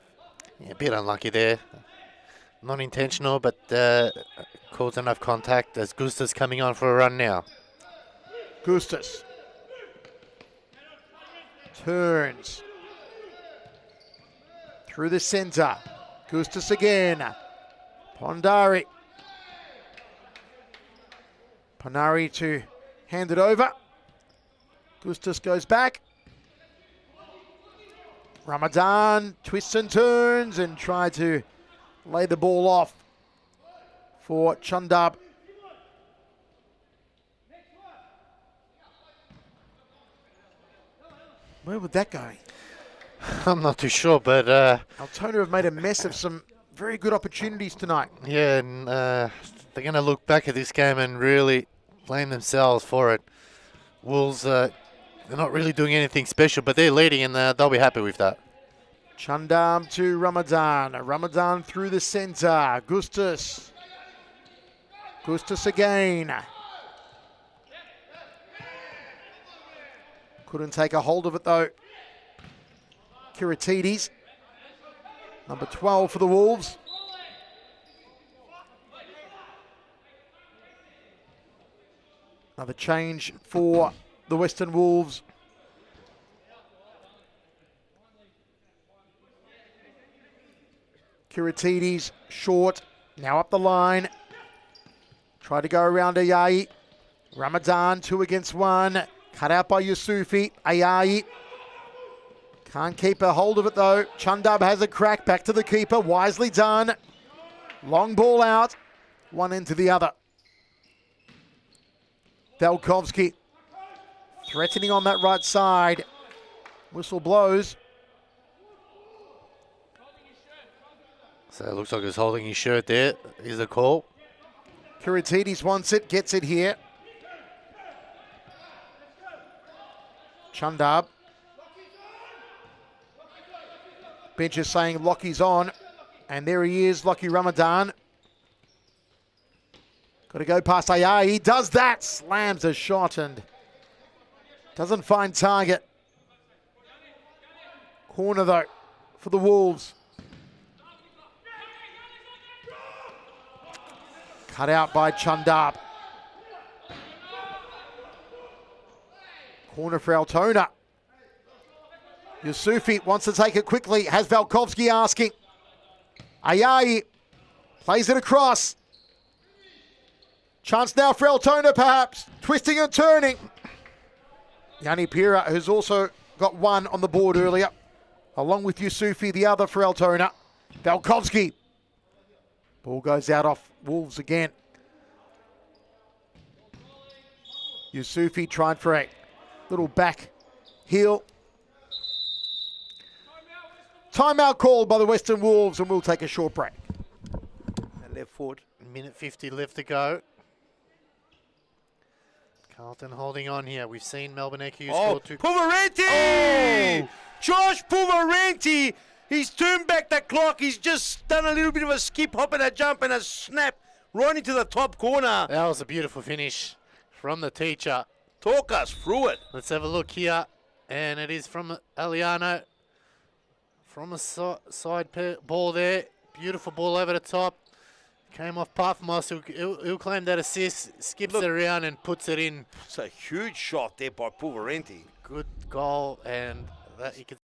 Yeah, a bit unlucky there. Not intentional, but caused enough contact as Gusta's coming on for a run now. Gustas. Turns. Through the centre. Gustas again. Pondari. Panari to hand it over. Gustas goes back. Ramadan twists and turns and try to lay the ball off for Chundab. Where would that go? I'm not too sure, but Altona have made a mess of some very good opportunities tonight. yeah, and they're going to look back at this game and really blame themselves for it. Wolves, they're not really doing anything special, but they're leading and they'll be happy with that. Chundam to Ramadan. Ramadan through the centre. Gustas. Gustas again. Couldn't take a hold of it though. Kiritidis. Number 12 for the Wolves. Another change for the Western Wolves. Kiritidis short. Now up the line. Try to go around Ayayi. Ramadan 2 against 1. Cut out by Yusufi. Ayayi. Can't keep a hold of it though. Chundab has a crack. Back to the keeper. Wisely done. Long ball out. One end to the other. Velkovsky threatening on that right side. Whistle blows. So it looks like he's holding his shirt there. Is the call. Kiritidis wants it. Gets it here. Chundab. Bench is saying Lockie's on. And there he is, Lockie Ramadan. Got to go past Ayar. He does that. Slams a shot and doesn't find target. Corner though for the Wolves. Cut out by Chundab. Corner for Altona. Yusufi wants to take it quickly. Has Velkovsky asking. Ayayi plays it across. Chance now for Altona perhaps. Twisting and turning. Yanni Pira, who's also got 1 on the board earlier. Along with Yusufi, the other for Altona. Velkovsky. Ball goes out off Wolves again. Yusufi tried for a little back heel. Timeout called by the Western Wolves, and we'll take a short break. Left foot. Minute 50 left to go. Carlton holding on here. We've seen Melbourne EQ Oh, score 2. Pulverenti! Oh! Josh Pulverenti! He's turned back the clock. He's just done a little bit of a skip, hop and a jump and a snap right into the top corner. That was a beautiful finish from the teacher. Talk us through it. Let's have a look here. And it is from Eliano. From a side ball there. Beautiful ball over the top. Came off Parfamos. He'll claim that assist. Skips it around and puts it in. It's a huge shot there by Pulverenti. Good goal. And that you can.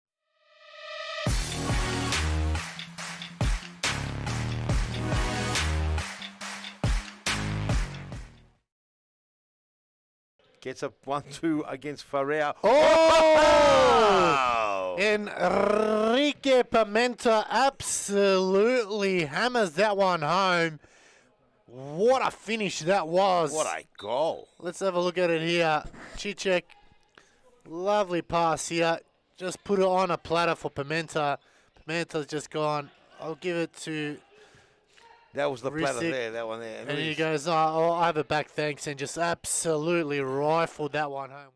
Gets a 1-2 against Ferrer. Oh! Enrique Pimenta absolutely hammers that one home. What a finish that was. What a goal. Let's have a look at it here. Chichek, lovely pass here. Just put it on a platter for Pimenta. Pimenta's just gone. I'll give it to... That was the platter Risic. there, that one there. And he goes, oh, I have it back, thanks, and just absolutely rifled that one home.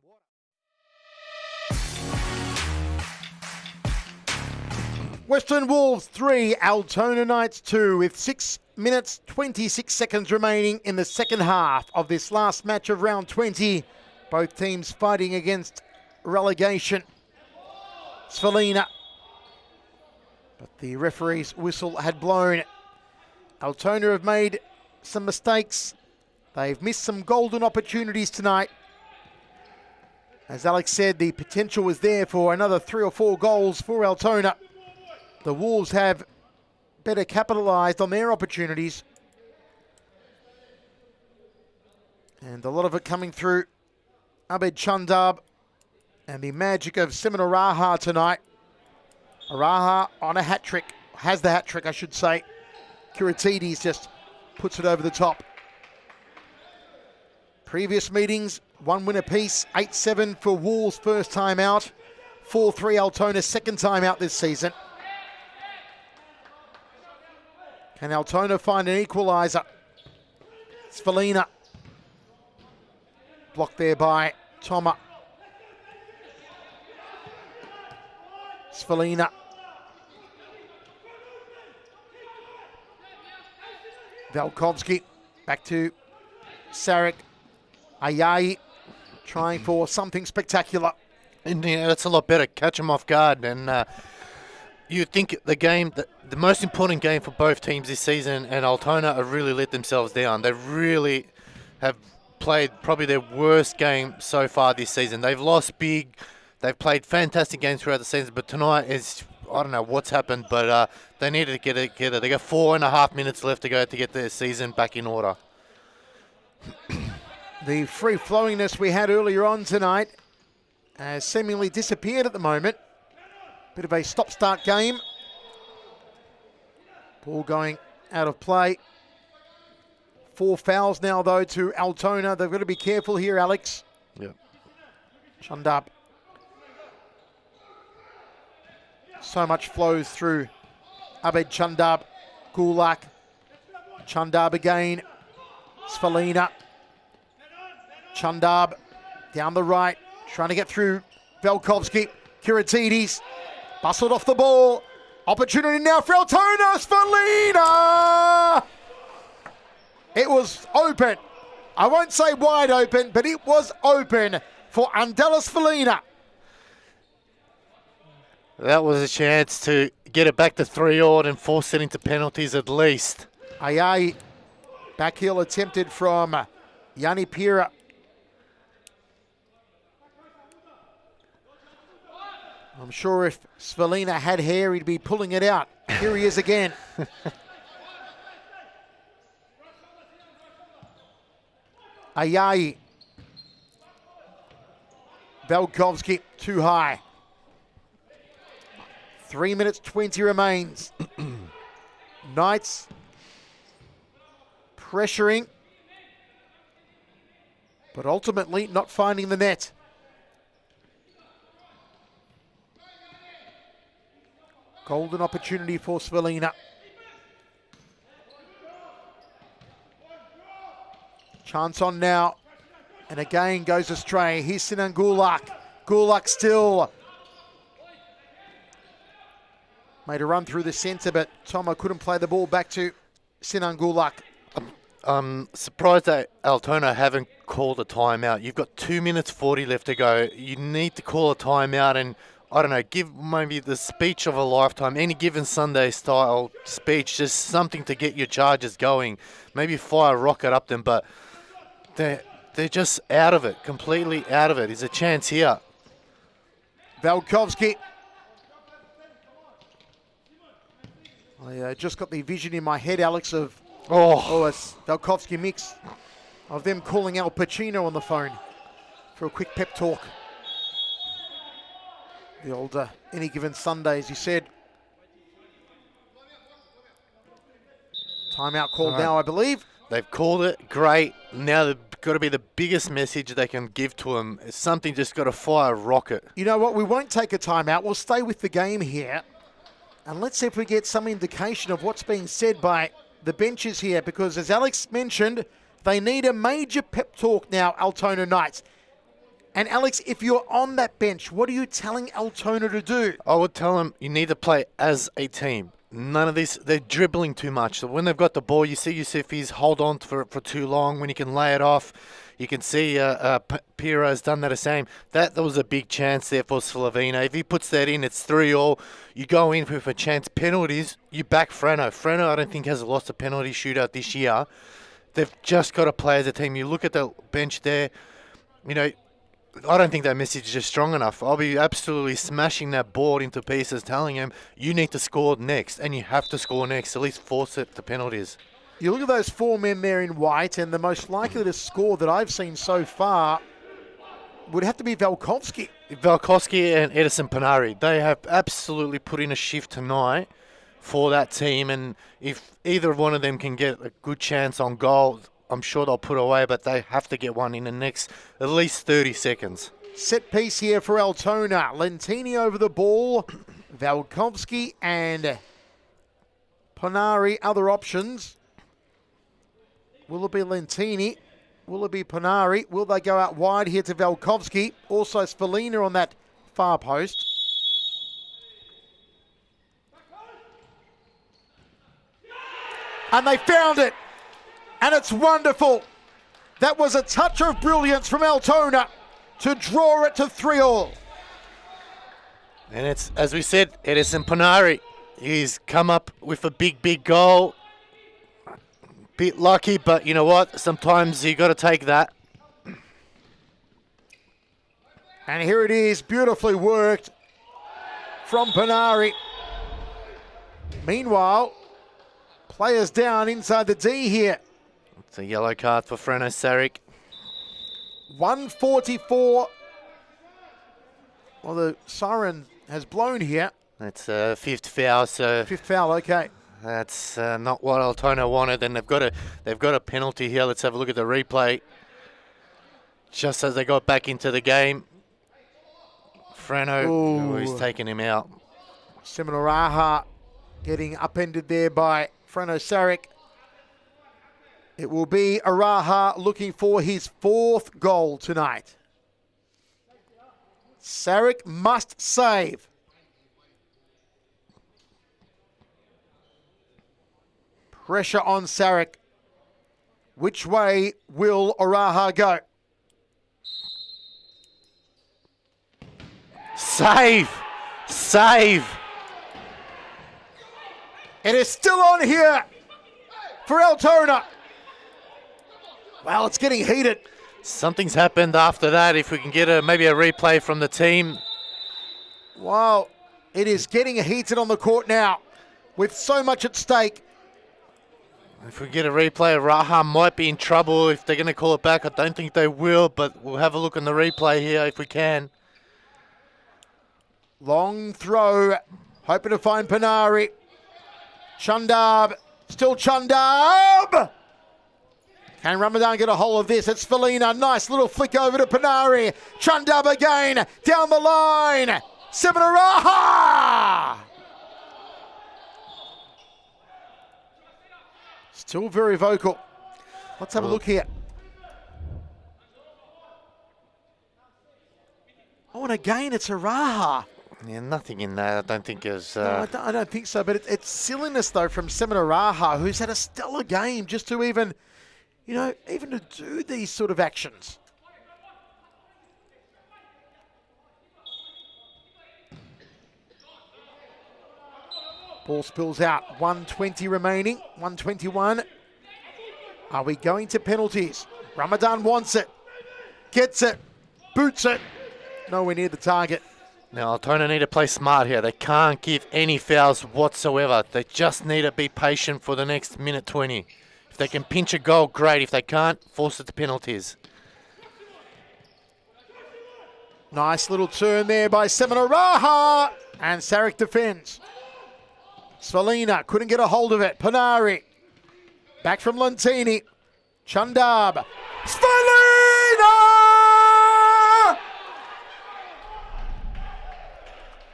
Western Wolves 3, Altona Knights 2, with 6 minutes 26 seconds remaining in the second half of this last match of round 20. Both teams fighting against relegation. Svalina. But the referee's whistle had blown. Altona have made some mistakes. They've missed some golden opportunities tonight. As Alex said, the potential was there for another 3 or 4 goals for Altona. The Wolves have better capitalised on their opportunities. And a lot of it coming through Abed Chandab and the magic of Simon Araha tonight. Araha on a hat-trick, has the hat-trick I should say. Kuritides just puts it over the top. Previous meetings, 1 win apiece, 8-7 for Wolves first time out, 4-3 Altona second time out this season. Can Altona find an equaliser? Svalina. Blocked there by Toma. Svalina. Velkovsky, back to Sarek. Ayayi trying for something spectacular. And yeah, that's a lot better. Catch them off guard. And you think the game, the most important game for both teams this season, and Altona have really let themselves down. They really have played probably their worst game so far this season. They've lost big. They've played fantastic games throughout the season, but tonight is, I don't know what's happened, but they needed to get it together. They got 4.5 minutes left to go to get their season back in order. The free-flowingness we had earlier on tonight has seemingly disappeared at the moment. Bit of a stop-start game. Ball going out of play. 4 fouls now, though, to Altona. They've got to be careful here, Alex. Yep. Chandab. So much flows through Abed Chandab. Gulak. Chandab again. Svalina. Chandab down the right. Trying to get through Velkovsky. Kuritides. Bustled off the ball. Opportunity now for Altona. Svalina! It was open. I won't say wide open, but it was open for Andela Svalina. That was a chance to get it back to 3-3 and force it into penalties at least. Ayayi. Back heel attempted from Yanni Pira. I'm sure if Svalina had hair, he'd be pulling it out. Here he is again. Ayayi. Velkovsky, too high. 3 minutes 20 remains. Knights pressuring, but ultimately not finding the net. Golden opportunity for Svalina. Chance on now. And again goes astray. Here's Sinan Gulak. Gulak still. Made a run through the centre, but Tomo couldn't play the ball back to Sinan Gulak. I'm surprised that Altona haven't called a timeout. You've got 2 minutes 40 left to go. You need to call a timeout and, I don't know, give maybe the speech of a lifetime, any given Sunday style speech, just something to get your Chargers going. Maybe fire a rocket up them, but they're just out of it, completely out of it. There's a chance here. Valkovsky. I just got the vision in my head, Alex, of a Valkovsky mix of them calling Al Pacino on the phone for a quick pep talk. The old any given Sunday, as you said. Timeout called now, I believe. They've called it. Great. Now they've got to be the biggest message they can give to them. Something just got to fire a rocket. You know what? We won't take a timeout. We'll stay with the game here. And let's see if we get some indication of what's being said by the benches here. Because as Alex mentioned, they need a major pep talk now, Altona Knights. And Alex, if you're on that bench, what are you telling Altona to do? I would tell them you need to play as a team. None of this, they're dribbling too much. So when they've got the ball, you see Yusufi's hold on for too long. When he can lay it off, you can see Pira has done that the same. That was a big chance there for Slovenia. If he puts that in, it's 3-3. You go in with a chance. Penalties, you back Freno. Freno, I don't think, has lost a penalty shootout this year. They've just got to play as a team. You look at the bench there, you know, I don't think that message is just strong enough. I'll be absolutely smashing that board into pieces, telling him, you need to score next, and you have to score next. At least force it to penalties. You look at those four men there in white, and the most likely to score that I've seen so far would have to be Valkovsky. Valkovsky and Edison Panari, they have absolutely put in a shift tonight for that team, and if either one of them can get a good chance on goal, I'm sure they'll put away, but they have to get one in the next at least 30 seconds. Set piece here for Altona. Lentini over the ball. Valkovsky and Panari, other options. Will it be Lentini? Will it be Panari? Will they go out wide here to Valkovsky? Also Svalina on that far post. And they found it. And it's wonderful. That was a touch of brilliance from Altona to draw it to 3-3. And it's, as we said, Edison Panari. He's come up with a big goal. Bit lucky, but you know what? Sometimes you got to take that. And here it is, beautifully worked from Panari. Meanwhile, players down inside the D here. It's a yellow card for Freno Saric. 1:44. Well, the siren has blown here. That's a fifth foul, so Fifth foul, okay. that's not what Altona wanted, and they've got a penalty here. Let's have a look at the replay. Just as they got back into the game, Freno, he's taking him out. Seminaraha getting upended there by Freno Saric. It will be Araha looking for his 4th goal tonight. Saric must save. Pressure on Saric. Which way will Araha go? Save! Save! It is still on here for Altona. Well, it's getting heated. Something's happened after that. If we can get maybe a replay from the team. Wow, it is getting heated on the court now with so much at stake. If we get a replay, Raha might be in trouble if they're going to call it back. I don't think they will, but we'll have a look on the replay here if we can. Long throw, hoping to find Panari. Chundab, still Chundab! Can Ramadan get a hold of this? It's Felina, nice little flick over to Panari. Chundab again, down the line. Seminaraha! Still very vocal. Let's have a look here. Oh, and again, it's a Raha. Yeah, nothing in that. I don't think is. No, I don't think so. But it's silliness, though, from Semina Raha, who's had a stellar game just to even, even to do these sort of actions. Ball spills out. 120 remaining. 121. Are we going to penalties? Ramadan wants it. Gets it. Boots it. Nowhere near the target. Now, Altona need to play smart here. They can't give any fouls whatsoever. They just need to be patient for the next minute 20. If they can pinch a goal, great. If they can't, force it to penalties. Nice little turn there by Semina Raha. And Sarek defends. Svalina couldn't get a hold of it. Panari. Back from Lantini. Chundab. Svalina!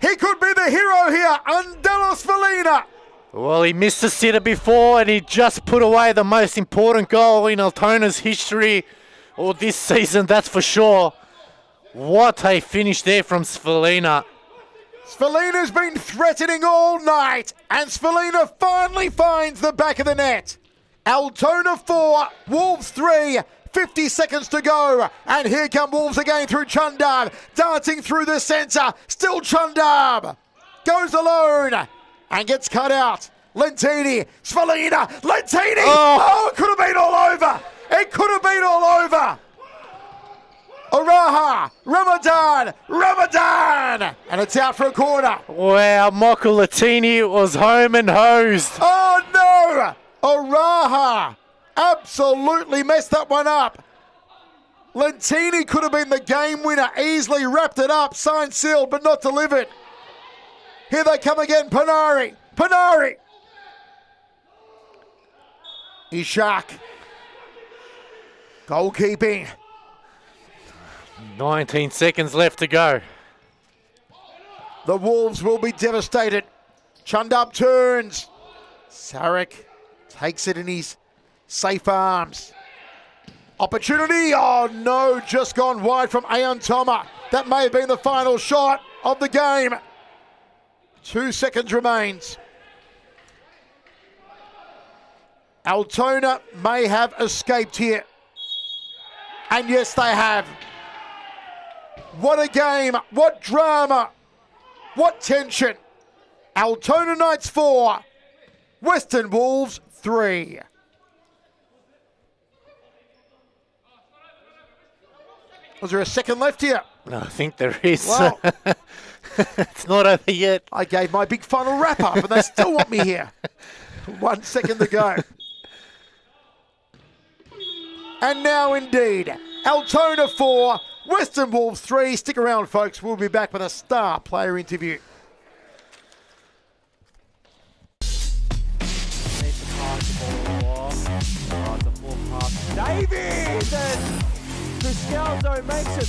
He could be the hero here. Andelo Svalina. Well, he missed a sitter before, and he just put away the most important goal in Altona's history, or this season, that's for sure. What a finish there from Svalina. Svalina's been threatening all night, and Svalina finally finds the back of the net. Altona 4, Wolves 3, 50 seconds to go. And here come Wolves again through Chundab, dancing through the centre. Still Chundab. Goes alone and gets cut out. Lentini, Svalina, Lentini. Oh, it could have been all over. It could have been all over. Araha, Ramadan, and it's out for a corner. Wow, Michael Latini was home and hosed. Oh no, Araha absolutely messed that one up. Lentini could have been the game winner, easily wrapped it up, signed, sealed, but not delivered. Here they come again, Panari. Ishak. Goalkeeping. 19 seconds left to go. The Wolves will be devastated. Chundab turns. Sarek takes it in his safe arms. Opportunity. Oh no, just gone wide from Ayan Toma. That may have been the final shot of the game. 2 seconds remains. Altona may have escaped here. And yes, they have. What a game, what drama, what tension. Altona Knights 4, Western Wolves 3. Was there a second left here? No, I think there is. Wow. It's not over yet. I gave my big final wrap up and they still want me here. 1 second to go. And now indeed, Altona 4, Western Wolves 3. Stick around, folks. We'll be back with a star player interview. Davies and Criscaldo makes it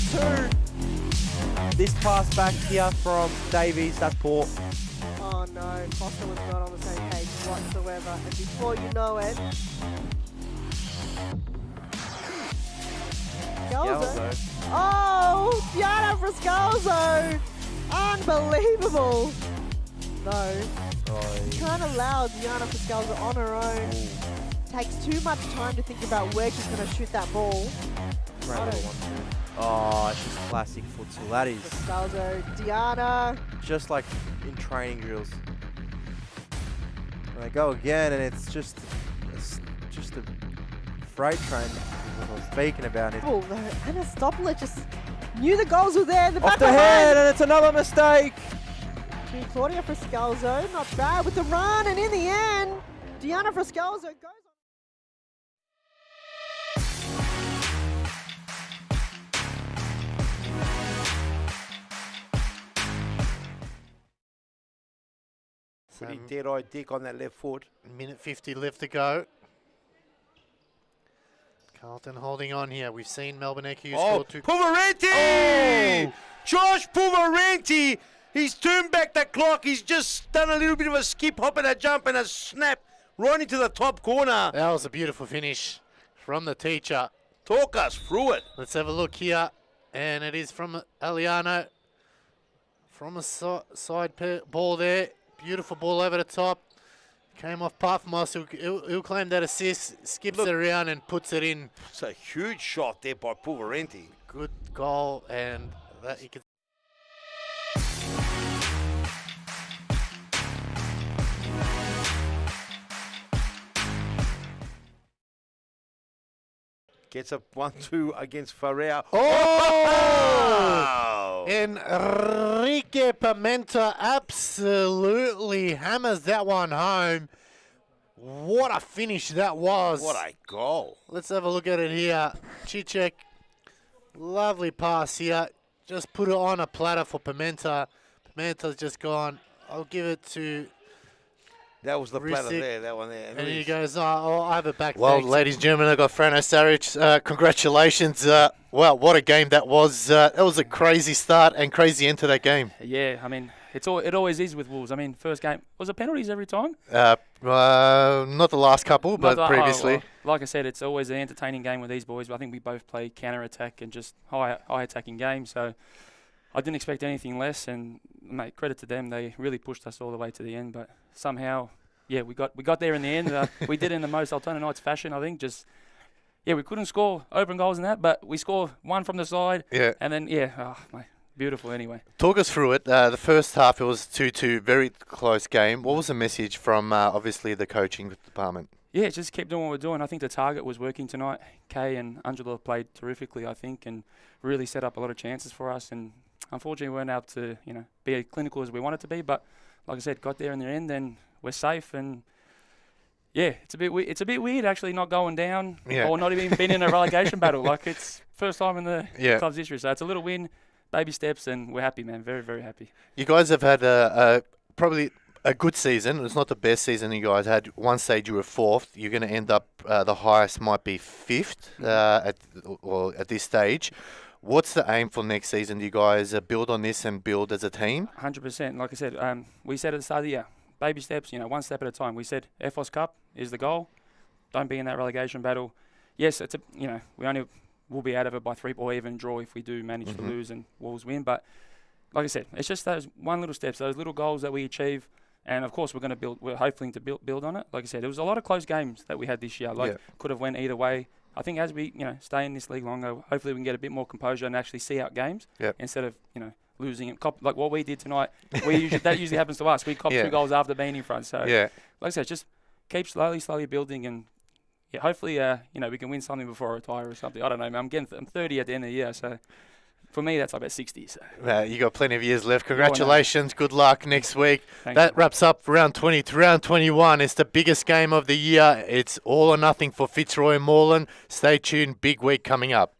2. This pass back here from Davies, that's poor. Oh no, Foster was not on the same page whatsoever. And before you know it, Scalzo. Oh, Diana Friscalzo! Unbelievable! No, you can't allow Diana Friscalzo on her own. Takes too much time to think about where she's going to shoot that ball. Oh, she's classic futsal. That is Friscalzo, Diana. just like in training drills. And they go again, and it's just a freight train. What I was speaking about it. Oh, no, Anastopoulos just knew the goals were there in the back Off the of head, and it's another mistake. To Claudia Friscalzo, not bad with the run, and in the end, Diana Friscalzo goes on. Pretty dead-eye dick on that left foot. Minute 50 left to go. Carlton holding on here. We've seen Melbourne EQ score 2. Pulverenti! Josh Pulverenti! He's turned back the clock. He's just done a little bit of a skip, hop and a jump and a snap right into the top corner. That was a beautiful finish from the teacher. Talk us through it. Let's have a look here. And it is from Eliano. From a side ball there. Beautiful ball over the top. Came off Parfmas. He'll claim that assist. Skips it around and puts it in. It's a huge shot there by Pulverenti. Good goal, and that you can. Gets a 1-2 against Ferrer. Oh! Enrique Pimenta absolutely hammers that one home. What a finish that was. What a goal. Let's have a look at it here. Cicek, lovely pass here. Just put it on a platter for Pimenta. Pimenta's just gone. I'll give it to... That was the platter Risic. there, that one there. And he goes, I have it back. Well, thanks. ladies and gentlemen, I've got Frano Saric. Congratulations. Wow, what a game that was. That was a crazy start and crazy end to that game. Yeah, I mean, it always is with Wolves. I mean, first game, was it penalties every time? Not the last couple, but previously. Like I said, it's always an entertaining game with these boys. But I think we both play counter-attack and just high attacking games. So I didn't expect anything less. And, mate, credit to them. They really pushed us all the way to the end. But somehow, yeah, we got there in the end. We did it in the most Altona Knights fashion, I think. We couldn't score open goals in that, but we scored one from the side. Yeah. And then, mate, beautiful anyway. Talk us through it. The first half, it was 2-2, very close game. What was the message from, obviously, the coaching department? Yeah, just keep doing what we're doing. I think the target was working tonight. Kay and Angela played terrifically, I think, and really set up a lot of chances for us. And unfortunately, we weren't able to, be as clinical as we wanted to be. But like I said, got there in the end, and we're safe. And yeah, it's a bit weird actually not going down or not even being in a relegation battle. Like it's first time in the club's history. So it's a little win, baby steps, and we're happy, man. Very, very happy. You guys have had probably a good season. It's not the best season you guys had. One stage you were fourth. You're going to end up the highest might be fifth at this stage. What's the aim for next season? Do you guys build on this and build as a team? 100%. Like I said, we said at the start of the year, baby steps, one step at a time. We said FOS Cup is the goal. Don't be in that relegation battle. Yes, it's we'll be out of it by 3 or even draw if we do manage to lose and Wolves win. But like I said, it's just those one little steps, those little goals that we achieve. And of course, we're hoping to build on it. Like I said, there was a lot of close games that we had this year. Could have went either way. I think as we stay in this league longer, hopefully we can get a bit more composure and actually see out games instead of losing it. Like what we did tonight, that usually happens to us. We cop 2 goals after being in front. So like I said, just keep slowly building, and hopefully we can win something before I retire or something. I don't know, man. I'm 30 at the end of the year, so for me that's like about 60. So you got plenty of years left. Congratulations. Good luck next week. Thank That you. wraps up round 20 to round 21. It's the biggest game of the year. It's all or nothing for Fitzroy and Moreland. Stay tuned. Big week coming up.